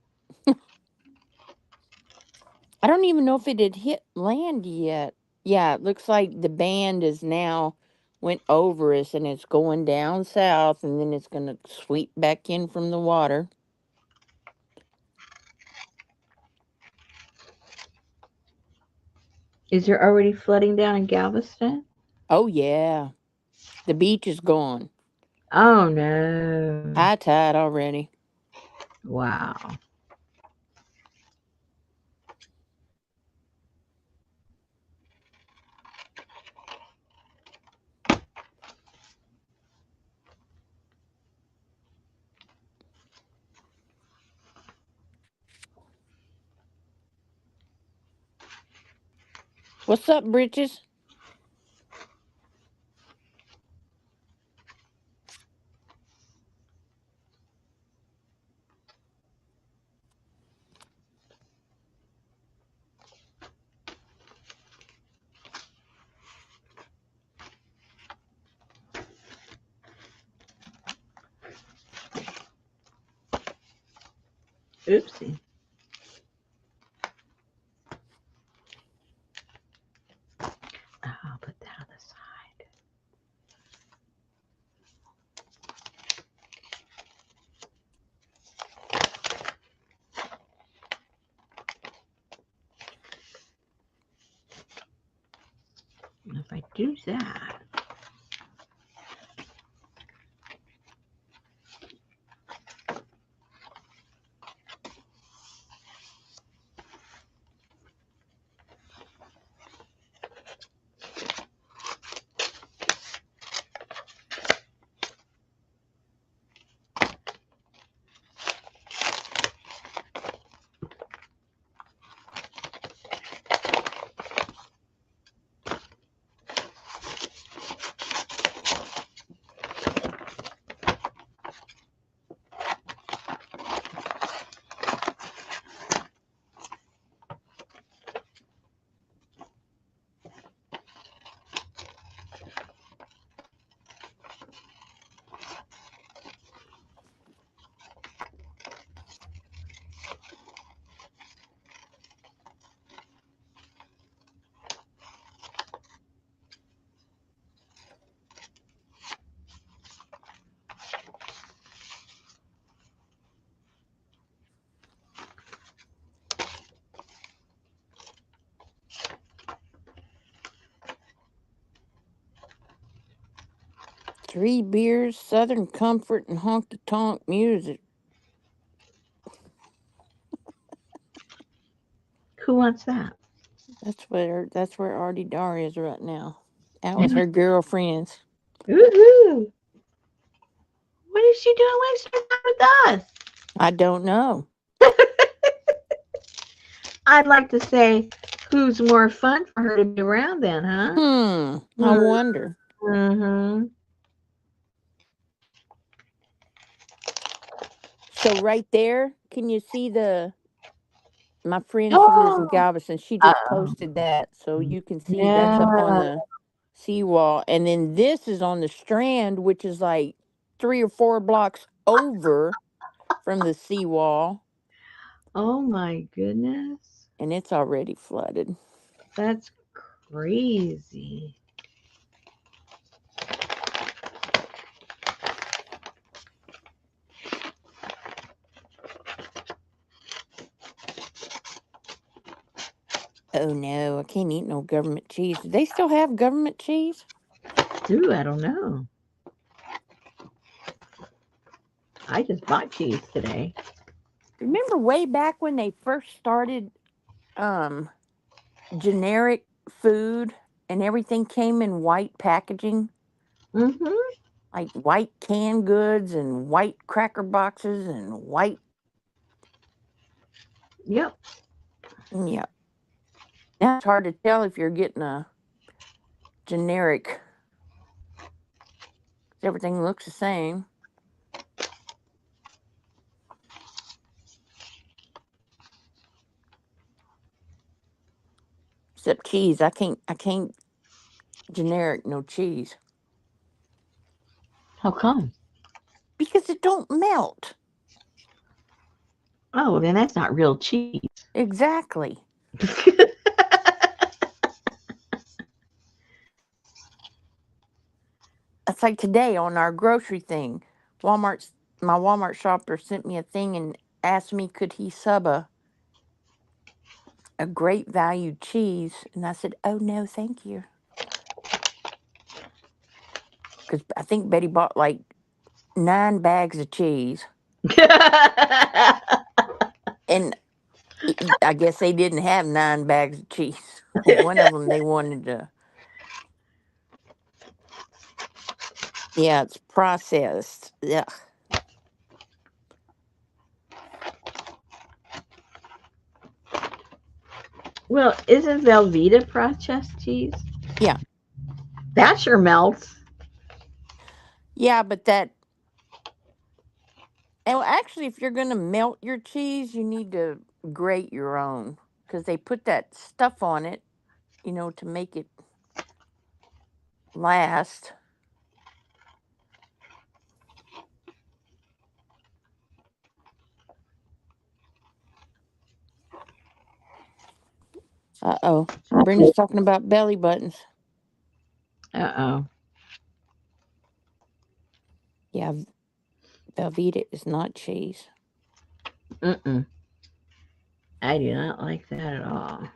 I don't even know if it had hit land yet. Yeah, it looks like the band is now went over us and it's going down south and then it's going to sweep back in from the water. Is there already flooding down in Galveston? Oh, yeah. The beach is gone. Oh, no. High tide already. Wow. What's up, Britches? Oopsie. do that? Three beers, Southern comfort, and honky tonk music. Who wants that? That's where Artie Dar is right now. Out with her girlfriends. Woohoo! What is she doing wasting time with us? I don't know. I'd like to say, who's more fun for her to be around then, huh? I wonder. Mm-hmm. So right there, can you see my friend? She lives in Oh, Galveston. She just uh-oh. posted that, so you can see that's up on Yeah. the seawall, and then this is on the Strand, which is like 3 or 4 blocks over from the seawall, Oh my goodness. and it's already flooded. That's crazy. Oh no, I can't eat no government cheese. Do they still have government cheese? Ooh, I don't know. I just bought cheese today. Remember way back when they first started um generic food and everything came in white packaging, Mm-hmm. like white canned goods and white cracker boxes and white. Yep. Yeah. Now it's hard to tell if you're getting a generic. Everything looks the same except cheese. I can't generic no cheese How come? because it don't melt. Oh, then that's not real cheese. Exactly. It's like today on our grocery thing. Walmart's my Walmart shopper sent me a thing and asked me could he sub a great value cheese, and I said, "Oh no, thank you," because I think Betty bought like 9 bags of cheese, and I guess they didn't have 9 bags of cheese. One of them they wanted to. Yeah, it's processed. Yeah, Well, isn't Velveeta processed cheese? yeah, That sure melts. yeah. But that. And well, actually, if you're gonna melt your cheese, you need to grate your own because they put that stuff on it, to make it last. Uh-oh. Brenda's talking about belly buttons. Uh-oh. Yeah, Velveeta is not cheese. Mm-mm. I do not like that at all.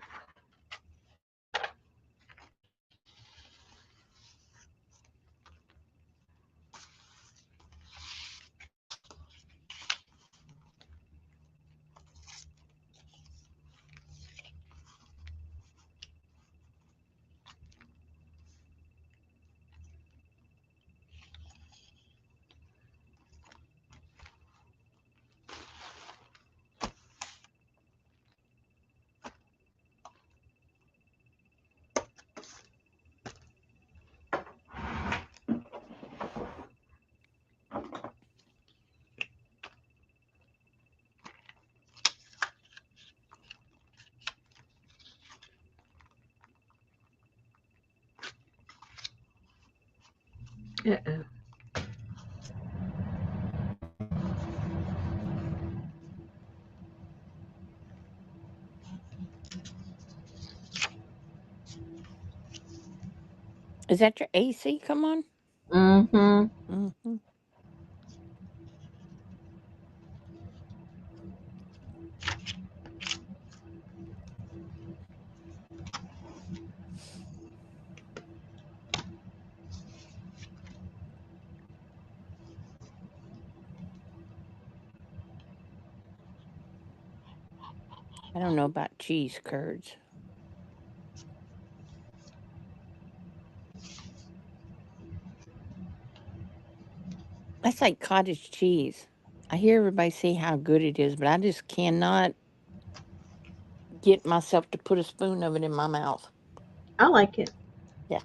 Uh-oh. Is that your AC? Come on. Mm-hmm. Mm-hmm. I don't know about cheese curds. That's like cottage cheese. I hear everybody say how good it is, but I just cannot get myself to put a spoon of it in my mouth. I like it. Yeah.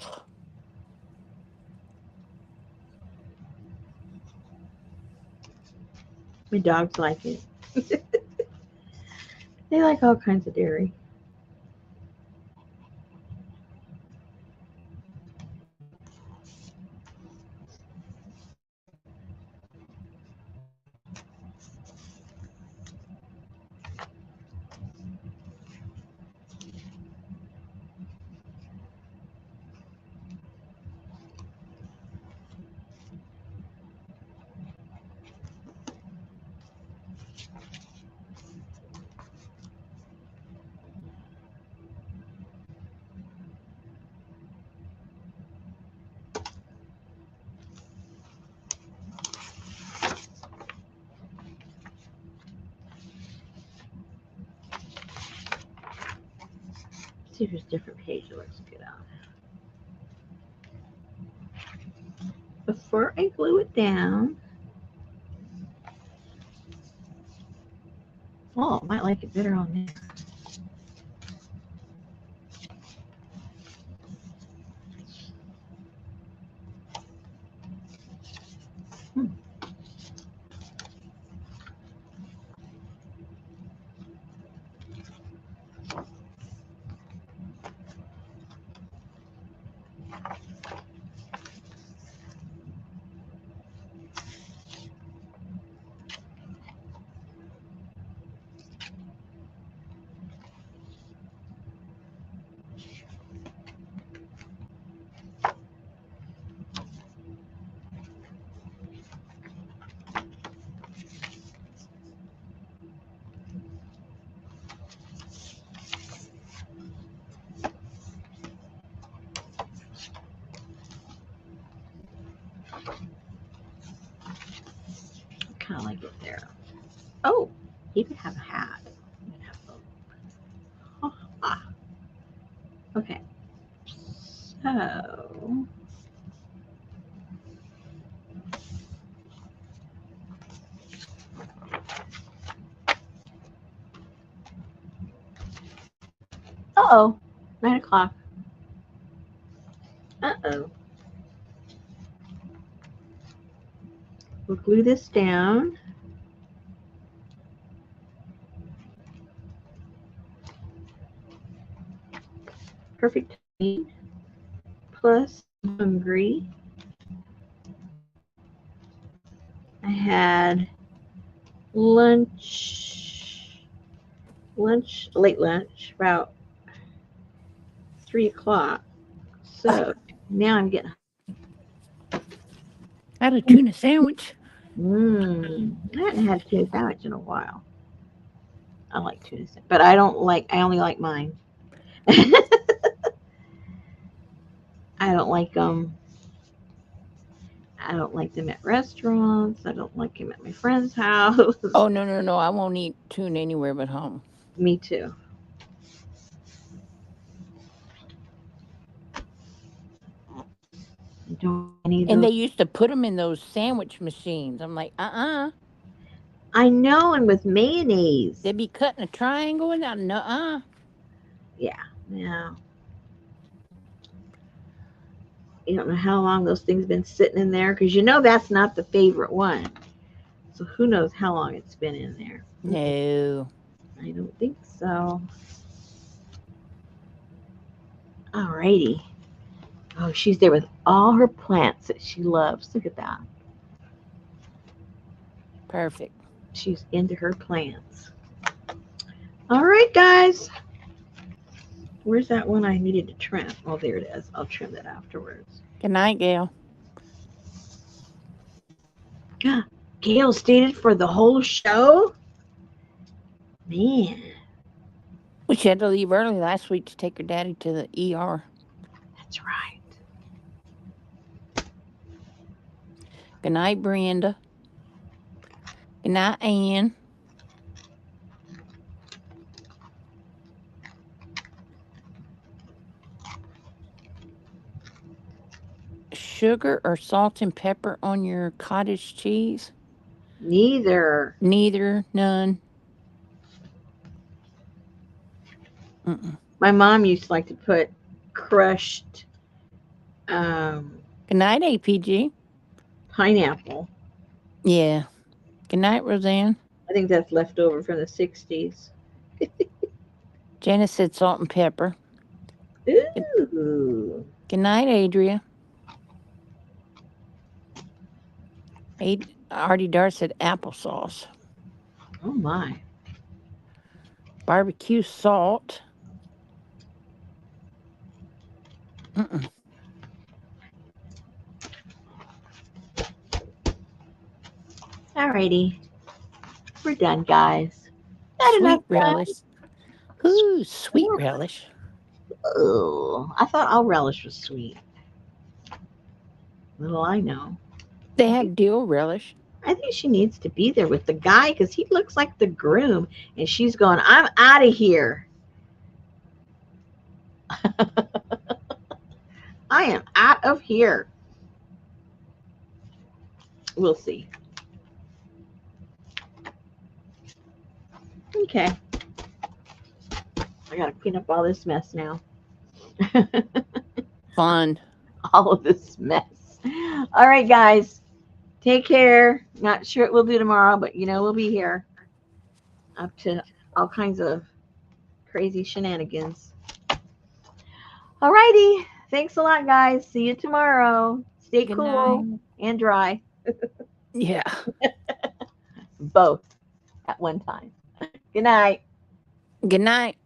My dogs like it. They like all kinds of dairy. Let's see if there's a different page that looks good on. Before I glue it down, oh, I might like it better on there. Hmm. I kind of like it there. Oh, you could have a hat. You could have a, ah, okay. So, uh-oh, 9 o'clock. Uh-oh. We'll glue this down. Perfect timing. Plus, I'm hungry. I had late lunch, about 3 o'clock. So now I'm getting. I had a tuna sandwich. I hadn't had a tuna sandwich in a while. I like tuna sandwich, but I don't like. I only like mine. I don't like them. I don't like them at restaurants. I don't like them at my friend's house. Oh, no, no, no. I won't eat tuna anywhere but home. Me too. I don't like any of And those. they used to put them in those sandwich machines. I'm like, I know, and with mayonnaise. They'd be cutting a triangle and that. No. Yeah, yeah. You don't know how long those things been sitting in there because you know that's not the favorite one. So who knows how long it's been in there? No. I don't think so. Alrighty. Oh, she's there with all her plants that she loves. Look at that. Perfect. She's into her plants. All right, guys. Where's that one I needed to trim? Oh, there it is. I'll trim that afterwards. Good night, Gail. God, Gail stayed for the whole show? Man, We had to leave early last week to take her daddy to the ER. that's right. Good night, Brenda. Good night, Ann. Sugar or salt and pepper on your cottage cheese? Neither. Neither, none. Mm-mm. My mom used to like to put crushed um, Good night, APG. pineapple. Yeah. Good night, Roseanne. I think that's left over from the 60s. Janice said salt and pepper. Good, Ooh. good night, Adria. Artie Dart said applesauce. Oh, my. Barbecue salt. Mm-mm. Alrighty. We're done, guys. Not enough Sweet done. relish. Ooh, sweet relish. Oh, I thought all relish was sweet. Little I know. They have dill relish. I think she needs to be there with the guy because he looks like the groom, and she's going, I'm out of here. I am out of here. We'll see. Okay. I got to clean up all this mess now. Fun. All of this mess. All right, guys. Take care. Not sure what we'll do tomorrow, but we'll be here up to all kinds of crazy shenanigans. All righty. Thanks a lot, guys. See you tomorrow. Stay Good night. cool and dry. Yeah. Both at one time. Good night. Good night.